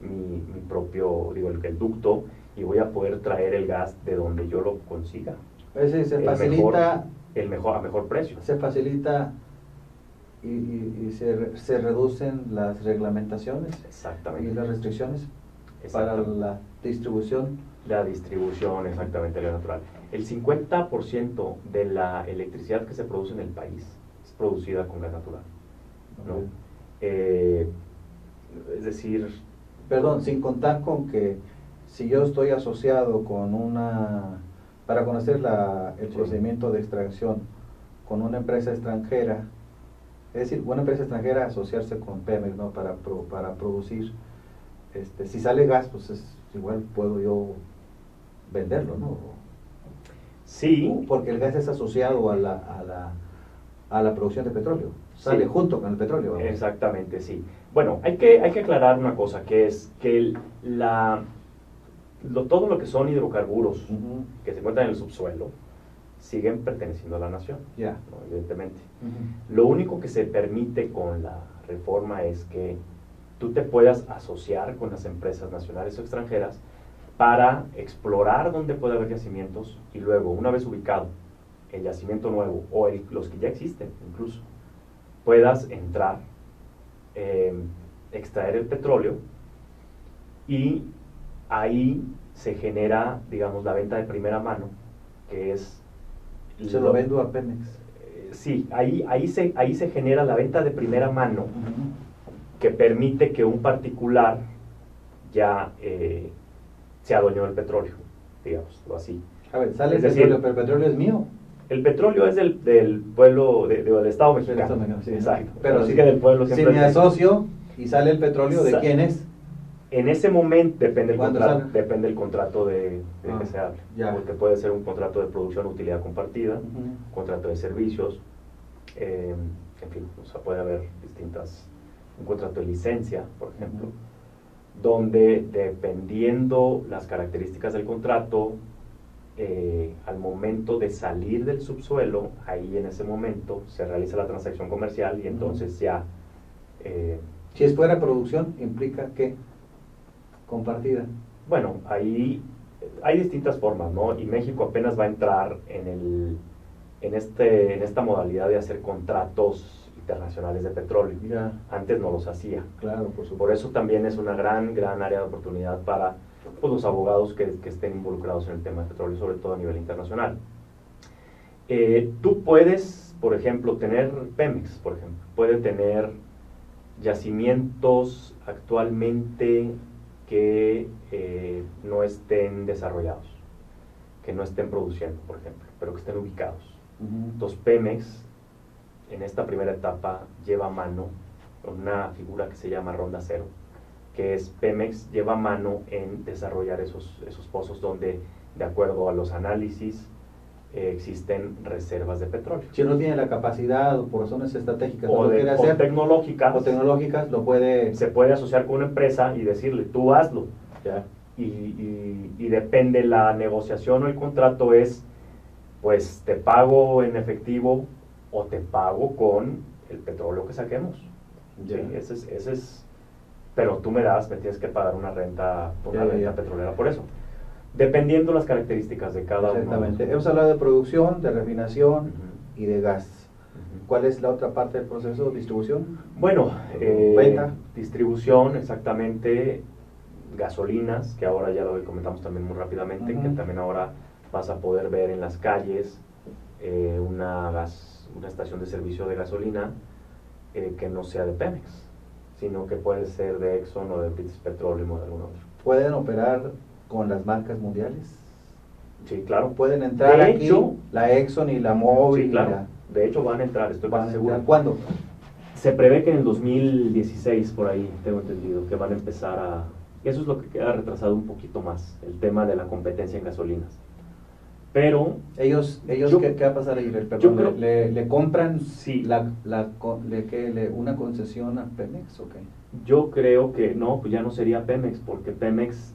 mi propio, digo, el ducto, y voy a poder traer el gas de donde yo lo consiga. Es decir, se facilita... a mejor precio. Se facilita y se reducen las reglamentaciones Exactamente. y las restricciones para Exactamente. la distribución. La distribución, exactamente, de gas natural. El 50% de la electricidad que se produce en el país es producida con gas natural, ¿no? Es decir... Perdón, sin contar con que si yo estoy asociado con para conocer el Sí. procedimiento de extracción con una empresa extranjera, es decir, una empresa extranjera asociarse con Pemex, ¿no? para producir, si sale gas, pues igual puedo yo venderlo, ¿no? Sí. Porque el gas es asociado a la producción de petróleo, sale Sí. junto con el petróleo. Vamos. Exactamente, sí. Bueno, hay que aclarar una cosa, que es que todo lo que son hidrocarburos Ujú. que se encuentran en el subsuelo siguen perteneciendo a la nación, Ya. ¿no? Evidentemente. Ujú. Lo único que se permite con la reforma es que tú te puedas asociar con las empresas nacionales o extranjeras para explorar dónde puede haber yacimientos y luego, una vez ubicado el yacimiento nuevo o los que ya existen incluso, puedas entrar, extraer el petróleo y ahí se genera, digamos, la venta de primera mano, que es... Se lo vendo a Pemex. Sí, ahí se genera la venta de primera mano, Ujú. que permite que un particular ya se adueñó del petróleo, digámoslo así. A ver, sale Es el decir, petróleo, pero el petróleo es mío. El petróleo es del pueblo, del Estado mexicano. Estado mexicano, sí. Exacto. Pero Así si, que del pueblo si siempre me asocio y sale el petróleo, ¿de Sa- quién es? En ese momento depende ¿Cuándo contrato, sale? depende el contrato de Ah, que se hable. ya. Porque puede ser un contrato de producción o utilidad compartida, Ujú. contrato de servicios, en fin, o sea, puede haber un contrato de licencia, por ejemplo, donde dependiendo las características del contrato, al momento de salir del subsuelo, ahí en ese momento se realiza la transacción comercial y entonces ya... Si es fuera producción, implica que compartida. Bueno, ahí hay distintas formas, ¿no? Y México apenas va a entrar en esta modalidad de hacer contratos internacionales de petróleo. Ya, Antes no los hacía. claro, por supuesto. Por eso también es una gran área de oportunidad para pues, los abogados que estén involucrados en el tema de petróleo, sobre todo a nivel internacional. Tú puedes, por ejemplo, tener Pemex, por ejemplo, puede tener yacimientos actualmente que no estén desarrollados, que no estén produciendo, por ejemplo, pero que estén ubicados. Ujú. Entonces Pemex, en esta primera etapa, lleva a mano una figura que se llama Ronda Cero, que es Pemex lleva a mano en desarrollar esos pozos donde, de acuerdo a los análisis, existen reservas de petróleo. Si no tiene la capacidad o por razones estratégicas no O, lo quiere o hacer, tecnológicas, o tecnológicas, lo puede... se puede asociar con una empresa y decirle, tú hazlo. Ya. Y depende la negociación o el contrato es, pues te pago en efectivo o te pago con el petróleo que saquemos. Ya. Sí, ese es, pero tú me tienes que pagar una renta Ya. petrolera por eso. Dependiendo las características de cada uno. Exactamente. Hemos hablado de producción, de refinación Ujú. y de gas. Ujú. ¿Cuál es la otra parte del proceso? ¿Distribución? Bueno, Venta. distribución, exactamente, gasolinas, que ahora ya lo comentamos también muy rápidamente, Ujú. que también ahora vas a poder ver en las calles una estación de servicio de gasolina que no sea de Pemex, sino que puede ser de Exxon o de British Petroleum o de algún otro. ¿Pueden operar con las marcas mundiales? Sí, claro. ¿Pueden entrar De aquí hecho, la Exxon y la Mobil? sí, y claro. la- De hecho, van a entrar, estoy van a casi seguro. entrar? ¿Cuándo? Se prevé que en el 2016, por ahí, tengo entendido, que van a empezar a... Eso es lo que queda retrasado un poquito más, el tema de la competencia en gasolinas. Pero, Ellos Yo- ¿qué va a pasar ahí? Perdón, yo creo- ¿le compran Sí. una concesión a Pemex o qué? yo creo que no, pues ya no sería Pemex, porque Pemex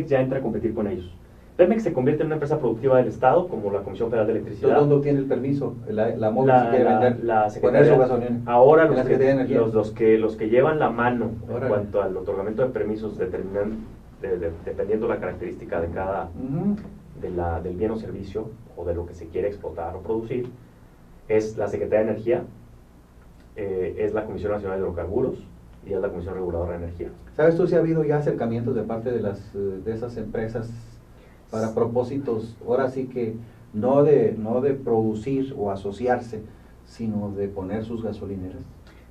ya entra a competir con ellos. Pemex se convierte en una empresa productiva del Estado, como la Comisión Federal de Entonces, Electricidad. ¿dónde obtiene el permiso? La Mobil si quiere vender, la poner Secretaría, su gasolina. ahora En la Secretaría de Energía. los que llevan la mano en Órale. cuanto al otorgamiento de permisos determinan, dependiendo la característica de cada Ujú. del bien o servicio o de lo que se quiere explotar o producir, es la Secretaría de Energía, es la Comisión Nacional de Hidrocarburos y es la Comisión Reguladora de Energía. ¿Sabes tú si ha habido ya acercamientos de parte de esas empresas para propósitos, ahora sí que no de producir o asociarse, sino de poner sus gasolineras?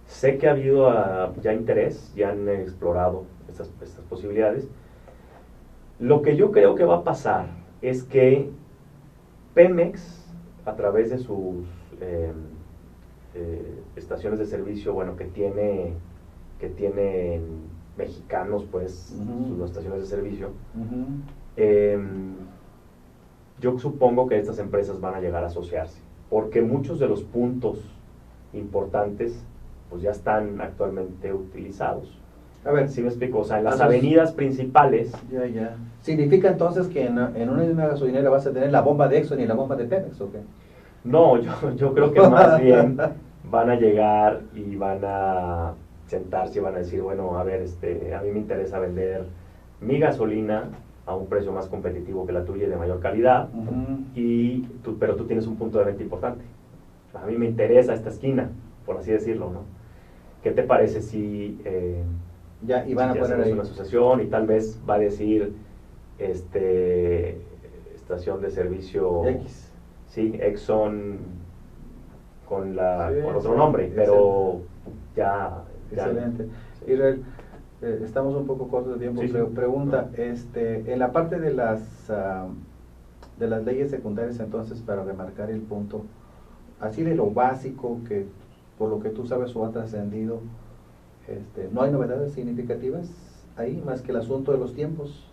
Sé que ha habido ya interés, ya han explorado estas posibilidades. Lo que yo creo que va a pasar es que Pemex, a través de sus estaciones de servicio, bueno, que tienen mexicanos, pues, Ujú. sus estaciones de servicio, Ujú. yo supongo que estas empresas van a llegar a asociarse, porque muchos de los puntos importantes pues ya están actualmente utilizados. A ver, ¿Sí me explico? O sea, en las Esos- avenidas principales, ya. ¿Significa entonces que en una misma gasolinera vas a tener la bomba de Exxon y la bomba de Pemex, o qué? no, yo creo que más bien van a llegar y van a sentarse y van a decir, bueno, a ver, a mí me interesa vender mi gasolina a un precio más competitivo que la tuya y de mayor calidad, pero tú tienes un punto de venta importante. A mí me interesa esta esquina, por así decirlo, ¿no? ¿Qué te parece si Ya, y van a si poner hacemos ahí. una asociación y tal vez va a decir estación de servicio X. sí, Exxon con Sí, con otro sí, nombre, pero ya Excelente. sí. Israel, estamos un poco cortos de tiempo, Sí, sí. pero pregunta, en la parte de las leyes secundarias, entonces, para remarcar el punto, así de lo básico que por lo que tú sabes o ha trascendido, no hay novedades significativas ahí más que el asunto de los tiempos.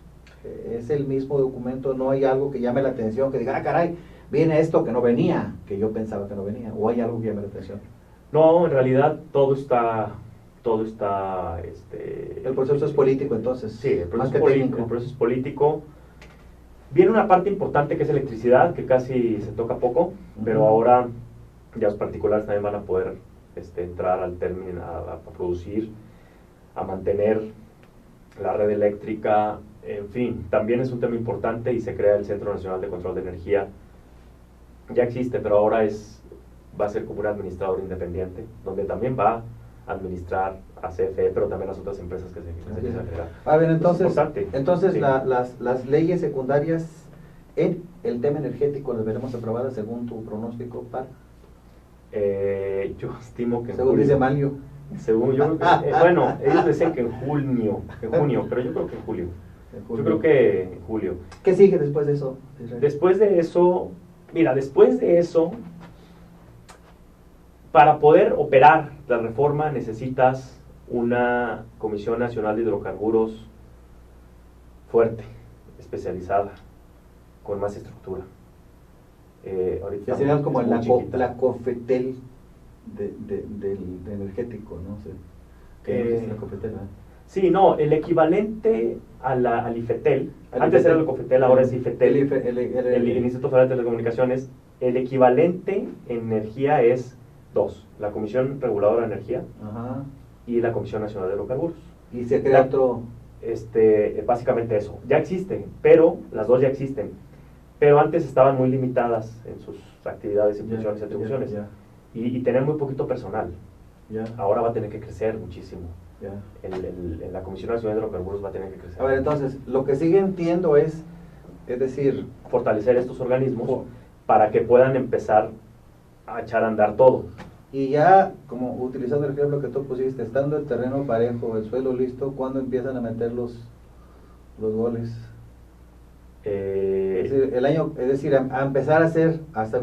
Es el mismo documento, no hay algo que llame la atención, que diga, ah, caray, viene esto que no venía, que yo pensaba que no venía, o hay algo que llame la atención. No, en realidad todo está El proceso es político, entonces, sí, el más proceso, que técnico. el proceso es político. Viene una parte importante que es electricidad, que casi se toca poco, pero Ujú. ahora ya los particulares también van a poder entrar al término a producir, a mantener la red eléctrica, en fin, también es un tema importante y se crea el Centro Nacional de Control de Energía. Ya existe, pero ahora va a ser como un administrador independiente, donde también va a administrar a CFE, pero también las otras empresas que se quieran crear. A ver, Es entonces, importante. Sí. las leyes secundarias en el tema energético las veremos aprobadas según tu pronóstico para, Yo estimo que en según julio. dice Manlio. Según yo creo que, bueno, ellos decían que en junio, pero yo creo que en julio. Yo creo que en julio. ¿Qué sigue después de eso, Israel? Después de eso, mira, después de eso, para poder operar la reforma necesitas una Comisión Nacional de Hidrocarburos fuerte, especializada, con más estructura. Ahorita Que sería como es muy chiquita. la COFETEL del energético, ¿no? O sea, que no es la COFETEL, ¿verdad? Sí, no, el equivalente al IFETEL, Al antes IFETEL. era el COFETEL, ahora es IFETEL, el Instituto Federal de Telecomunicaciones. El equivalente en energía es dos, la Comisión Reguladora de Energía Ajá. y la Comisión Nacional de Hidrocarburos. Y se crea otro. Básicamente eso, ya existen, pero las dos ya existen, pero antes estaban muy limitadas en sus actividades, funciones y atribuciones, y tener muy poquito personal. Ahora va a tener que crecer muchísimo. En la Comisión Nacional de Hidrocarburos va a tener que crecer. A ver, entonces, lo que sí entiendo es decir, fortalecer estos organismos para que puedan empezar a echar a andar todo. y ya, como utilizando el ejemplo que tú pusiste, estando el terreno parejo, el suelo listo, ¿cuándo empiezan a meter los goles? Es decir, a empezar a hacer, hasta ha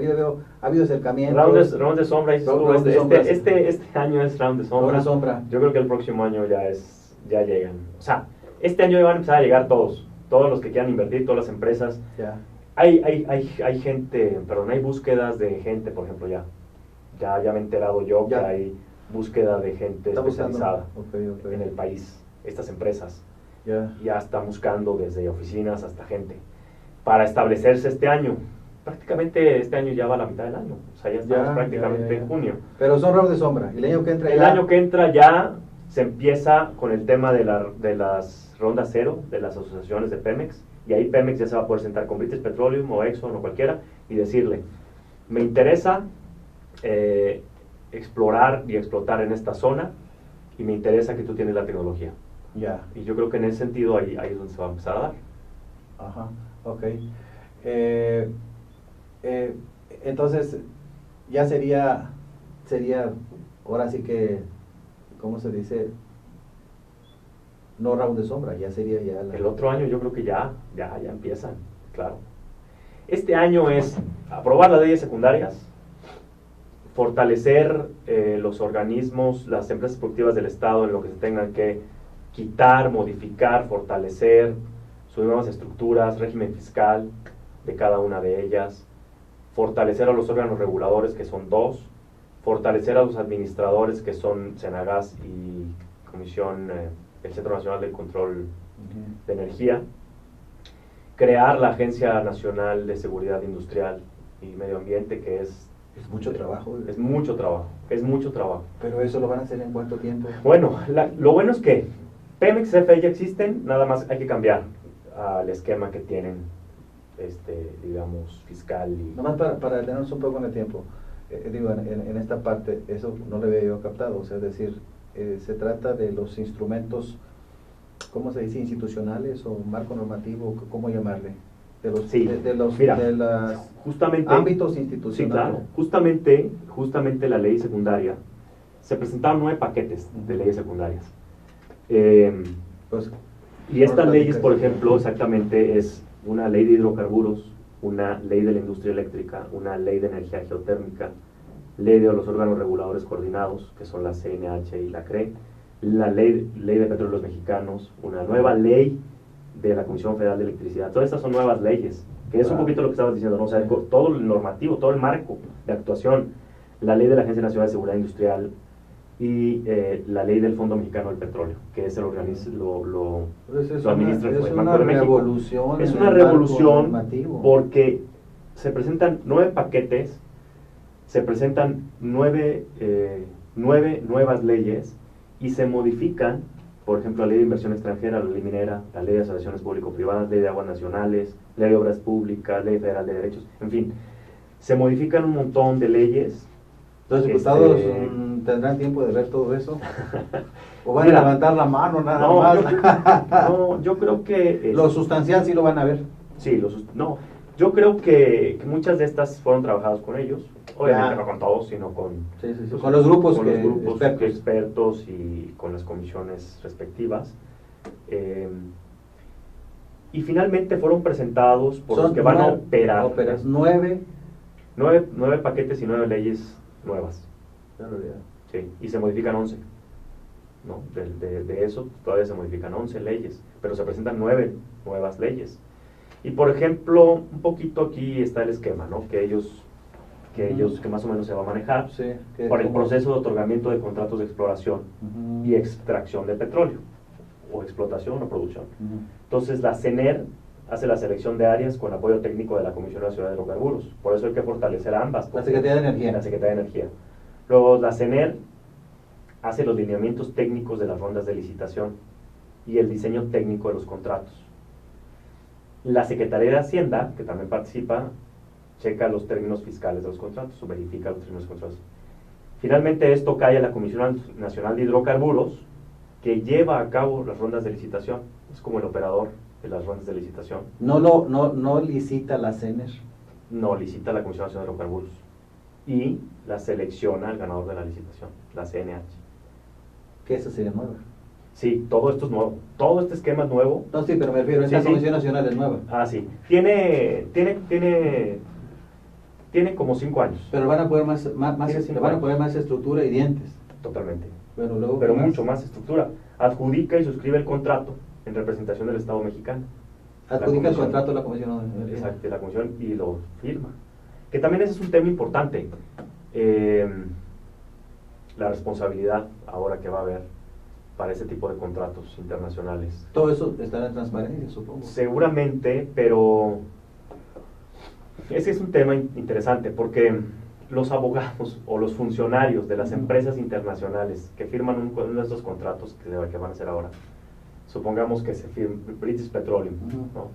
habido acercamientos. Round de sombra, Round de sombra, sí. este año es round de sombra. Round de sombra. Yo creo que el próximo año ya llegan. O sea, este año ya van a empezar a llegar todos los que quieran invertir, todas las empresas. Ya. Hay gente, perdón, hay búsquedas de gente, por ejemplo, ya me he enterado yo que hay búsqueda de gente Está especializada buscando. en el país. Estas empresas Ya están buscando desde oficinas hasta gente para establecerse este año. Prácticamente este año ya va a la mitad del año, o sea, ya estamos prácticamente en junio. Pero son round de sombra, y el año que entra El año que entra ya se empieza con el tema de las rondas cero, de las asociaciones de Pemex, y ahí Pemex ya se va a poder sentar con British Petroleum o Exxon o cualquiera y decirle, me interesa explorar y explotar en esta zona y me interesa que tú tienes la tecnología. Ya. Y yo creo que en ese sentido ahí es donde se va a empezar a dar. Ajá, ok. Entonces, ya sería, ahora sí que, ¿cómo se dice? No round de sombra, ya sería ya El otro año yo creo que ya empiezan, claro. Este año es aprobar las leyes secundarias, fortalecer los organismos, las empresas productivas del Estado en lo que se tengan que quitar, modificar, fortalecer sus nuevas estructuras, régimen fiscal de cada una de ellas, fortalecer a los órganos reguladores que son dos, fortalecer a los administradores que son Senagas y Comisión el Centro Nacional del Control de Energía, crear la Agencia Nacional de Seguridad Industrial y Medio Ambiente, que es mucho trabajo. Es mucho trabajo, es mucho trabajo. Pero eso lo van a hacer en cuánto tiempo. Bueno, lo bueno es que Pemex y CFE ya existen, nada más hay que cambiar al esquema que tienen, digamos, fiscal. Y nomás para detenernos un poco en el tiempo, digo, en esta parte, eso no lo había yo captado, o sea, es decir, se trata de los instrumentos, ¿cómo se dice? Institucionales o marco normativo, ¿cómo llamarle? De los, sí, de los mira, de las justamente, ámbitos sí, institucionales. claro, justamente la ley secundaria, se presentaron 9 paquetes de leyes secundarias. Pues, y estas leyes, por ejemplo, exactamente es una ley de hidrocarburos, una ley de la industria eléctrica, una ley de energía geotérmica, ley de los órganos reguladores coordinados, que son la CNH y la CRE, la ley de petróleos mexicanos, una nueva ley de la Comisión Federal de Electricidad. Todas estas son nuevas leyes, que es un poquito lo que estabas diciendo, ¿no? O sea, todo el normativo, todo el marco de actuación, la ley de la Agencia Nacional de Seguridad Industrial y la ley del Fondo Mexicano del Petróleo, que es el organismo, lo administra el Banco de México. Es una revolución porque se presentan 9 paquetes, se presentan 9 nuevas leyes y se modifican, por ejemplo, la ley de inversión extranjera, la ley minera, la ley de asociaciones público-privadas, ley de aguas nacionales, ley de obras públicas, ley federal de derechos, en fin, se modifican un montón de leyes. ¿Los diputados tendrán tiempo de ver todo eso? ¿O van a levantar la mano nada más? Yo creo que... lo sustancial sí lo van a ver. Sí, yo creo que muchas de estas fueron trabajadas con ellos, obviamente no con todos, sino con los grupos, expertos y con las comisiones respectivas. Y finalmente fueron presentados por los que van a operar. Operas 9 paquetes y 9 leyes nuevas. Sí, y se modifican 11. ¿No? De eso todavía se modifican 11 leyes, pero se presentan 9 nuevas leyes. Y por ejemplo, un poquito aquí está el esquema, ¿no? que más o menos se va a manejar por el proceso de otorgamiento de contratos de exploración y extracción de petróleo, o explotación o producción. Entonces la CENER hace la selección de áreas con apoyo técnico de la Comisión Nacional de Hidrocarburos, por eso hay que fortalecer a ambas. La Secretaría de Energía. La Secretaría de Energía. Luego la CENER hace los lineamientos técnicos de las rondas de licitación y el diseño técnico de los contratos. La Secretaría de Hacienda, que también participa, checa los términos fiscales de los contratos, o verifica los términos de los contratos. Finalmente esto cae a la Comisión Nacional de Hidrocarburos, que lleva a cabo las rondas de licitación. Es como el operador de las rondas de licitación. No licita la CENER. No, licita la Comisión Nacional de Hidrocarburos. Y la selecciona el ganador de la licitación, la CNH. ¿Qué eso sería nuevo? Sí, todo esto es nuevo. Todo este esquema es nuevo. No, sí, pero me refiero a esta Comisión Nacional es nueva. Ah, sí. Tiene como 5 años. Pero van a poner más estructura y dientes. Totalmente. Bueno, luego, pero mucho más estructura. Adjudica y suscribe el contrato en representación del Estado mexicano. Adjudica el contrato a la Comisión Nacional. Exacto, la Comisión, y lo firma. Que también ese es un tema importante. La responsabilidad ahora que va a haber para ese tipo de contratos internacionales. Todo eso estará en transparencia, supongo. Seguramente, pero ese es un tema interesante porque los abogados o los funcionarios de las empresas internacionales que firman uno de estos contratos que van a hacer ahora, supongamos que se firme British Petroleum, ¿no?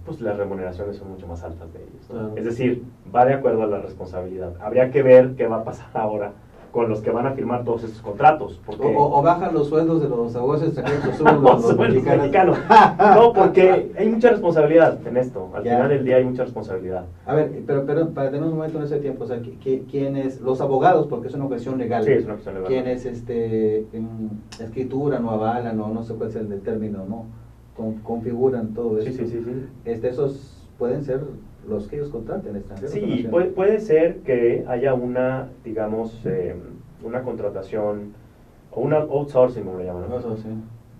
Pues las remuneraciones son mucho más altas de ellos, ¿no? Es decir, va de acuerdo a la responsabilidad. Habría que ver qué va a pasar ahora con los que van a firmar todos estos contratos. Porque o bajan los sueldos de los abogados extranjeros o suben los mexicanos. No, porque hay mucha responsabilidad en esto. Al final del día hay mucha responsabilidad. A ver, pero para tener un momento en ese tiempo, o sea, ¿quiénes, los abogados, porque es una cuestión legal? Sí, es una cuestión legal. ¿Quiénes escrituran o avalan, o no sé cuál es el término, ¿no? Configuran todo eso? Sí. Esos pueden ser los que ellos contraten extranjeros. Sí, puede ser que haya una, digamos, una contratación o una outsourcing, como le llaman, ¿no?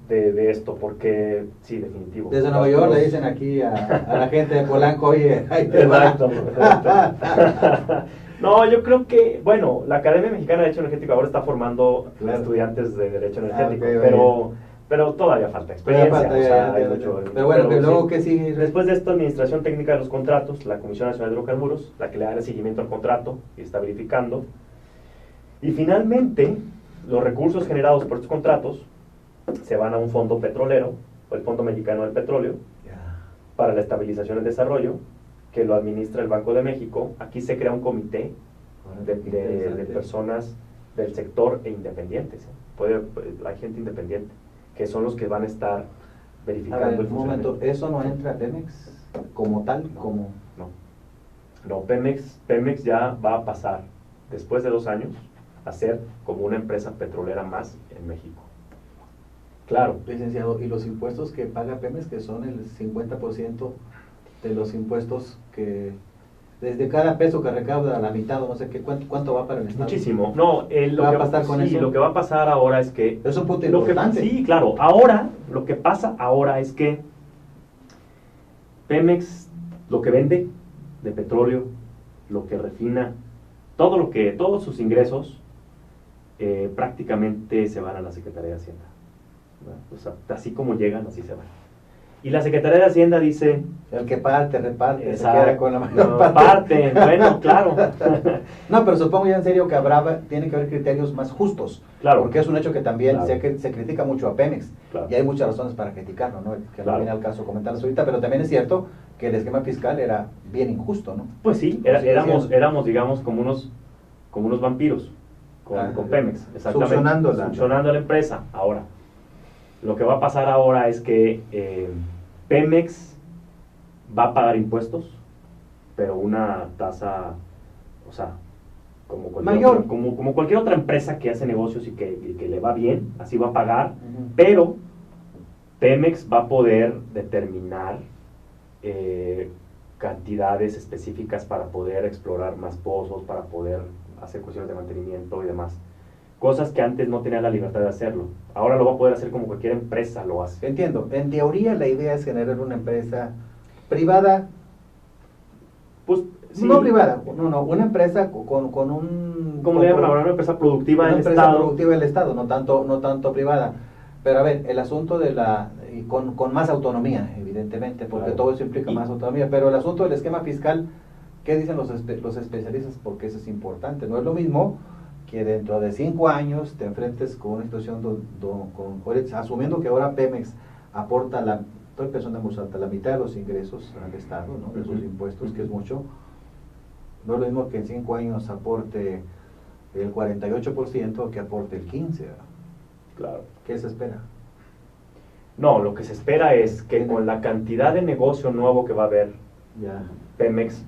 de esto, porque sí, definitivo. Desde Nueva York le dicen aquí a la gente de Polanco, oye, ahí te exacto. No, yo creo que, bueno, la Academia Mexicana de Derecho Energético ahora está formando Claro. estudiantes de Derecho Energético, ok, pero todavía falta experiencia. Falta, o sea, ya, hay ya, mucho- pero bueno, pero luego sí. ¿qué sigue? Después de esto, Administración Técnica de los Contratos, la Comisión Nacional de Hidrocarburos, la que le da el seguimiento al contrato y está verificando. Y finalmente, los recursos generados por estos contratos se van a un fondo petrolero, o el Fondo Mexicano del Petróleo, Ya. para la estabilización y el desarrollo, que lo administra el Banco de México. Aquí se crea un comité de Interesante. personas del sector e independientes. Hay gente independiente, que son los que van a estar A verificando ver, el un funcionamiento. momento, ¿eso no entra a Pemex como tal? Como... No, Pemex ya va a pasar, después de 2 años, a ser como una empresa petrolera más en México. Claro, Licenciado, ¿y los impuestos que paga Pemex, que son el 50% de los impuestos que, desde cada peso que recauda, la mitad o no sé qué, cuánto va para el Estado? muchísimo. No, ¿Va a pasar con eso? lo que va a pasar ahora es que... Es un punto Lo que, importante. sí, claro. Ahora, lo que pasa ahora es que Pemex, lo que vende de petróleo, lo que refina, todos sus ingresos prácticamente se van a la Secretaría de Hacienda. ¿Verdad? O sea, así como llegan, así se van. Y la Secretaría de Hacienda dice... El que parte, reparte, Exacto, se queda con la mayor no, parte. bueno, claro. No, pero supongo ya en serio que tiene que haber criterios más justos. Claro. Porque es un hecho que también Claro. se critica mucho a Pemex. Claro. Y hay muchas razones para criticarlo, ¿no? Que Claro. no viene al caso comentarlas ahorita, pero también es cierto que el esquema fiscal era bien injusto, ¿no? Pues sí, éramos, digamos, como unos vampiros con Pemex, exactamente. Succionando la empresa. Ahora, lo que va a pasar ahora es que Pemex va a pagar impuestos, pero una tasa, o sea, como cualquier, Mayor. como cualquier otra empresa que hace negocios y que le va bien, así va a pagar, pero Pemex va a poder determinar cantidades específicas para poder explorar más pozos, para poder hacer cuestiones de mantenimiento y demás. Cosas que antes no tenía la libertad de hacerlo. Ahora lo va a poder hacer como cualquier empresa lo hace. Entiendo. En teoría la idea es generar una empresa privada. Pues, sí, No privada, no, una empresa con un... ¿cómo le llaman ahora? Una empresa productiva del empresa Estado. productiva del Estado, no tanto privada. Pero a ver, el asunto de y con más autonomía, evidentemente, porque Claro. todo eso implica más autonomía, pero el asunto del esquema fiscal, ¿qué dicen los especialistas? Porque eso es importante. No es lo mismo que dentro de 5 años te enfrentes con una situación asumiendo que ahora Pemex aporta estoy pensando en voz alta, la mitad de los ingresos al Estado, ¿no? De sus Ujú. impuestos, que es mucho. No es lo mismo que en 5 años aporte el 48% que aporte el 15%. ¿verdad? Claro. ¿Qué se espera? No, lo que se espera es que con la cantidad de negocio nuevo que va a haber, Ya. Pemex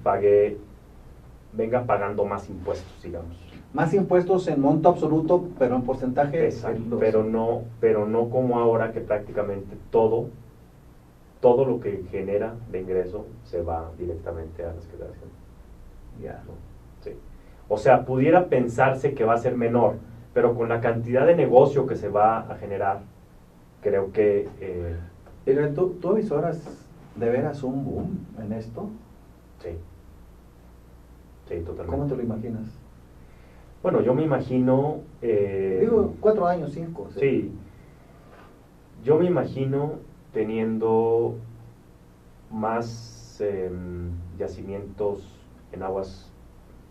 venga pagando más impuestos, digamos. Más impuestos en monto absoluto, pero en porcentaje. Exacto, pero no como ahora que prácticamente todo lo que genera de ingreso se va directamente a la Secretaría de Hacienda. Ya. Sí. O sea, pudiera pensarse que va a ser menor, pero con la cantidad de negocio que se va a generar, creo que... Pero ¿tú avisoras de veras un boom en esto? sí. Sí, totalmente. ¿Cómo te lo imaginas? Bueno, yo me imagino... Digo, 4 años, 5. Sí. Yo me imagino teniendo más yacimientos en aguas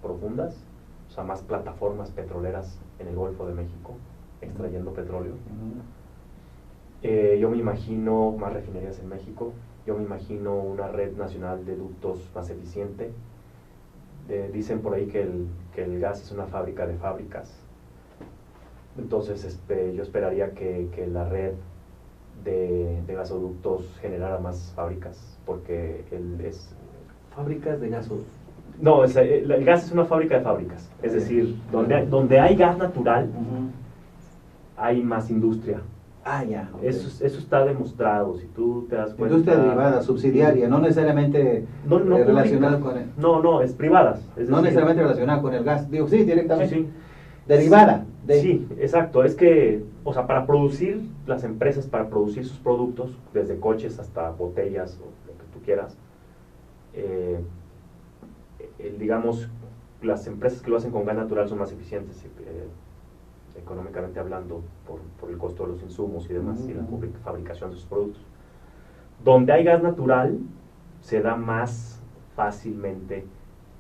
profundas, o sea, más plataformas petroleras en el Golfo de México, extrayendo petróleo. Yo me imagino más refinerías en México, yo me imagino una red nacional de ductos más eficiente. Dicen por ahí que el gas es una fábrica de fábricas. Entonces yo esperaría que la red de gasoductos generara más fábricas, porque Fábricas de gaso. no, el gas es una fábrica de fábricas, es decir, donde hay gas natural hay más industria. Ah, ya. ok. Eso está demostrado, si tú te das cuenta. Industria derivada, subsidiaria, no necesariamente No relacionada pública. con el... No, es privadas. Es No decir, necesariamente relacionada con el gas. Digo, sí, directamente. Sí. Derivada. Sí, exacto. Es que, o sea, para producir las empresas, para producir sus productos, desde coches hasta botellas o lo que tú quieras, digamos, las empresas que lo hacen con gas natural son más eficientes económicamente hablando por el costo de los insumos y demás, y la fabricación de sus productos. Donde hay gas natural se da más fácilmente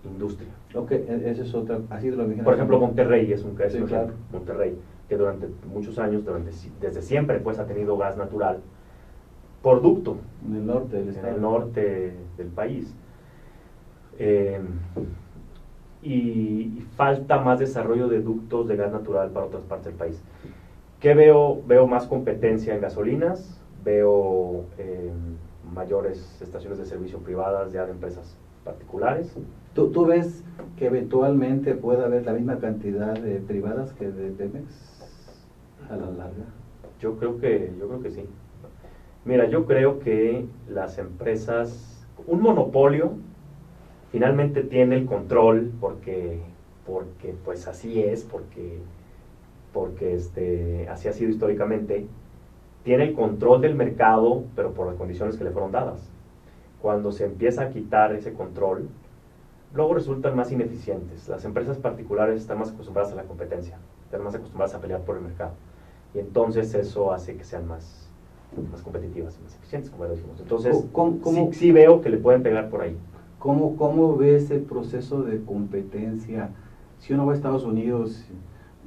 industria. Ok, eso es otra, así de lo mismo. Por ejemplo, Monterrey es un caso. Sí, claro. Monterrey, que durante muchos años, desde siempre, pues ha tenido gas natural por ducto. En el norte del estado. En el norte del país. Y falta más desarrollo de ductos de gas natural para otras partes del país. ¿Qué veo? Veo más competencia en gasolinas, veo mayores estaciones de servicio privadas ya de empresas particulares. ¿Tú ves que eventualmente pueda haber la misma cantidad de privadas que de Pemex a la larga? Yo creo que sí. Mira, yo creo que las empresas, un monopolio finalmente tiene el control porque pues así es, porque así ha sido históricamente, tiene el control del mercado, pero por las condiciones que le fueron dadas. Cuando se empieza a quitar ese control, luego resultan más ineficientes. Las empresas particulares están más acostumbradas a la competencia, están más acostumbradas a pelear por el mercado, y entonces eso hace que sean más competitivas y más eficientes, como ya lo dijimos. Entonces, sí veo que le pueden pegar por ahí. ¿Cómo ves el proceso de competencia? Si uno va a Estados Unidos,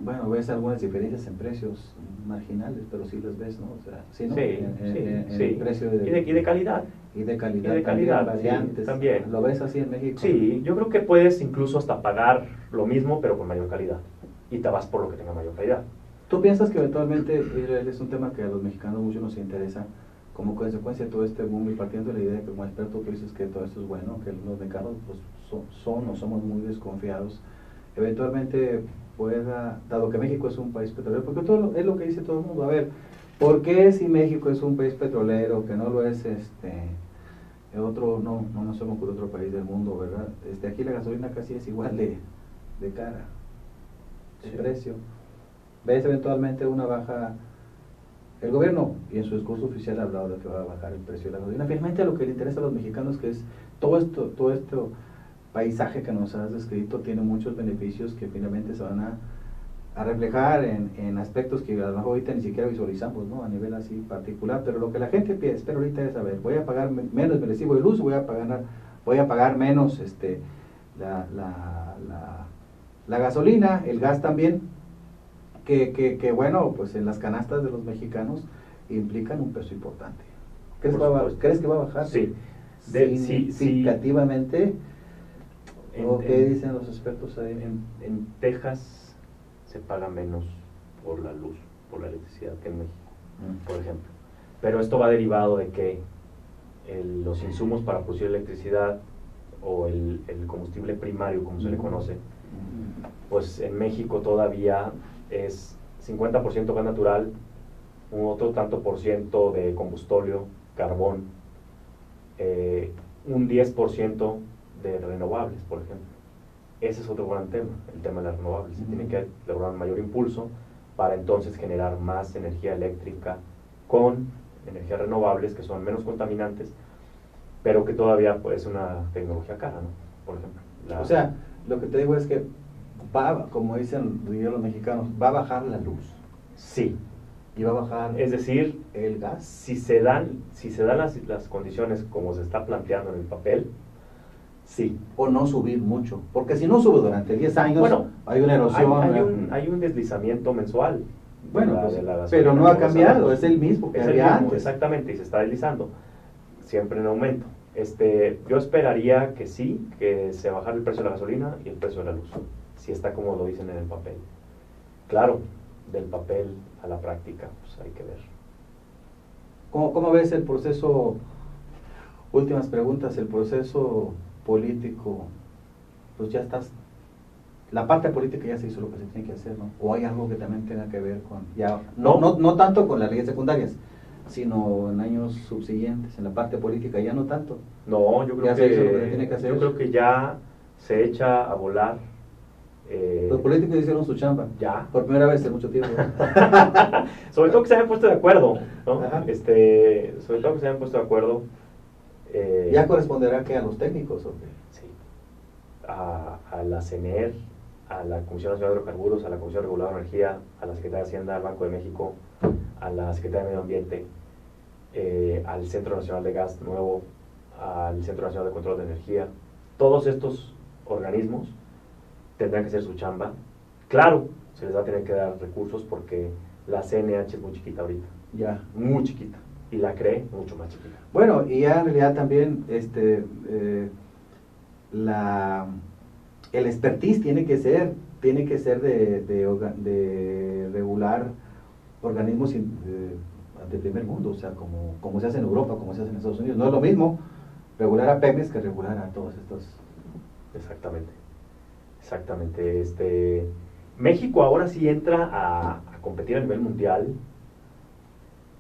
bueno, ves algunas diferencias en precios marginales, pero sí las ves, ¿no? O sea, sí, ¿no? Sí, en sí. El precio de, y de calidad. Y de calidad, Y de calidad, también, variantes. sí, también. ¿Lo ves así en México? Sí, yo creo que puedes incluso hasta pagar lo mismo, pero con mayor calidad. Y te vas por lo que tenga mayor calidad. ¿Tú piensas que eventualmente, es un tema que a los mexicanos mucho nos interesa, como consecuencia de todo este boom, y partiendo de la idea que como experto tú dices que todo esto es bueno, que los mexicanos pues, somos muy desconfiados, eventualmente pueda, dado que México es un país petrolero, porque todo es lo que dice todo el mundo, a ver, ¿por qué si México es un país petrolero, que no lo es otro, no se me ocurre otro país del mundo, ¿verdad? Aquí la gasolina casi es igual de cara, de precio. ¿Ves eventualmente una baja? El gobierno, y en su discurso oficial, ha hablado de que va a bajar el precio de la gasolina. Finalmente, lo que le interesa a los mexicanos, que es todo esto paisaje que nos has descrito, tiene muchos beneficios que finalmente se van a reflejar en aspectos que a lo mejor ahorita ni siquiera visualizamos, ¿no? A nivel así particular, pero lo que la gente espera ahorita es saber, voy a pagar menos mi recibo de luz, voy a pagar menos la gasolina, el gas también, que bueno, pues en las canastas de los mexicanos implican un peso importante. ¿Crees que va a bajar? Sí. Significativamente. ¿O qué dicen los expertos ahí? En Texas se paga menos por la luz, por la electricidad que en México, por ejemplo. Pero esto va derivado de que los insumos para producir electricidad o el combustible primario, como se le conoce, pues en México todavía es 50% gas natural, un otro tanto por ciento de combustóleo, carbón, un 10% de renovables, por ejemplo. Ese es otro gran tema, el tema de las renovables. Se tiene que lograr un mayor impulso para entonces generar más energía eléctrica con energías renovables que son menos contaminantes, pero que todavía pues, es una tecnología cara, ¿no? Por ejemplo. O sea, lo que te digo es que como dicen los mexicanos, va a bajar la luz. Sí. Y va a bajar, es decir, el gas. Si se dan las condiciones como se está planteando en el papel, sí. O no subir mucho, porque si no sube durante 10 años, bueno, hay una erosión. Hay un deslizamiento mensual. Bueno, pero no ha cambiado, es el mismo que había antes. Exactamente, y se está deslizando, siempre en aumento. Yo esperaría que sí, que se bajara el precio de la gasolina y el precio de la luz, si está como lo dicen en el papel. Claro, del papel a la práctica, pues hay que ver. ¿Cómo ves el proceso? Últimas preguntas, el proceso político, pues ya estás, la parte política ya se hizo lo que se tiene que hacer, ¿no? O hay algo que también tenga que ver con, ya, no tanto con las leyes secundarias, sino en años subsiguientes, en la parte política, ya no tanto. No, yo creo ya se hizo lo que se tiene que hacer. Yo creo que ya se echa a volar. Los políticos hicieron su chamba. Ya. Por primera vez en mucho tiempo. Sobre todo que se hayan puesto de acuerdo, ¿no? Sobre todo que se hayan puesto de acuerdo. ¿Ya corresponderá que a los técnicos o qué? Sí. a la CNER, a la Comisión Nacional de Hidrocarburos, a la Comisión Reguladora de Energía, a la Secretaría de Hacienda, al Banco de México, a la Secretaría de Medio Ambiente, al Centro Nacional de Gas nuevo, al Centro Nacional de Control de Energía. Todos estos organismos tendrán que hacer su chamba. Claro, se les va a tener que dar recursos porque la CNH es muy chiquita ahorita, Ya. muy chiquita, y la CRE mucho más chiquita. Bueno, y ya en realidad también el expertise tiene que ser de regular organismos de primer mundo, o sea, como se hace en Europa, como se hace en Estados Unidos. No es lo mismo regular a Pemex que regular a todos estos. Exactamente. México ahora sí entra a competir a nivel mundial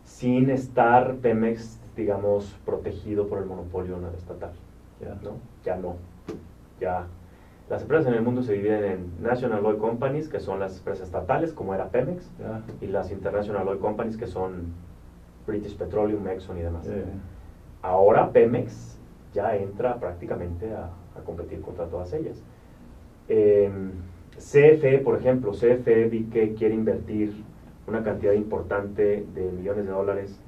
sin estar Pemex, digamos, protegido por el monopolio estatal. Ya. Las empresas en el mundo se dividen en National Oil Companies, que son las empresas estatales, como era Pemex, y las International Oil Companies, que son British Petroleum, Exxon y demás. Ahora Pemex ya entra prácticamente a competir contra todas ellas. CFE, por ejemplo, CFE vi que quiere invertir una cantidad importante de millones de dólares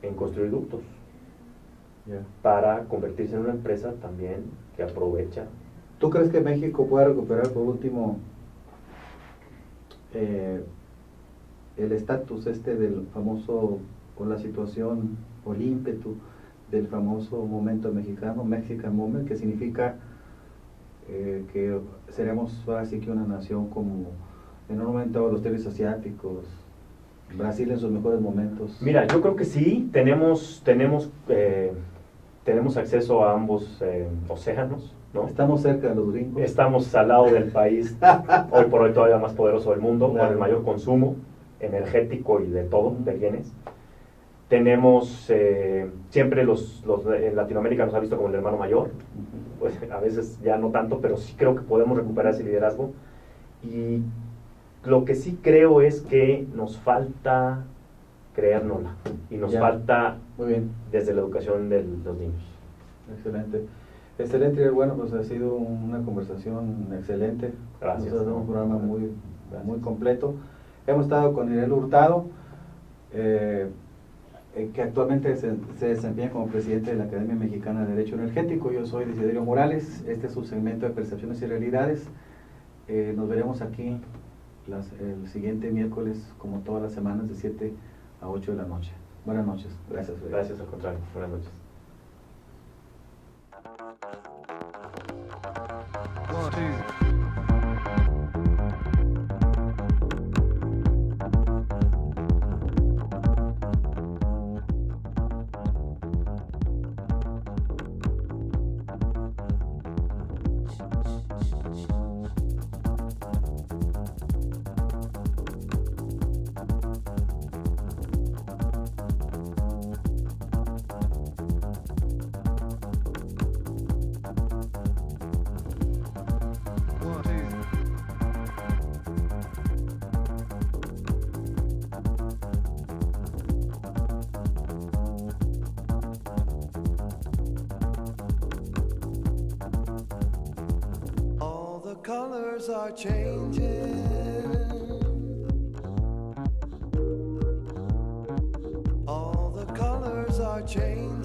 en construir ductos para convertirse en una empresa también que aprovecha. ¿Tú crees que México pueda recuperar por último el estatus del famoso, con la situación o el ímpetu del famoso momento mexicano, Mexican Moment, que significa que seremos ahora sí que una nación como en un momento los países asiáticos, Brasil en sus mejores momentos? Mira, yo creo que sí, tenemos acceso a ambos océanos, ¿no? Estamos cerca de los gringos. Estamos al lado del país, hoy por hoy todavía más poderoso del mundo, con el mayor consumo energético y de todo, de bienes. Tenemos, siempre en Latinoamérica nos ha visto como el hermano mayor, pues a veces ya no tanto, pero sí creo que podemos recuperar ese liderazgo. Y lo que sí creo es que nos falta creérnosla, y nos falta muy bien desde la educación de los niños. Excelente, bueno, pues ha sido una conversación excelente. Gracias. Nos ha dado un programa muy completo. Hemos estado con Irel Hurtado, que actualmente se desempeña como presidente de la Academia Mexicana de Derecho Energético. Yo soy Desiderio Morales, este es su segmento de Percepciones y Realidades. Nos veremos aquí el siguiente miércoles, como todas las semanas, de 7 a 8 de la noche. Buenas noches. Gracias. Gracias, al contrario. Buenas noches. Colors are changing. All the colors are changing.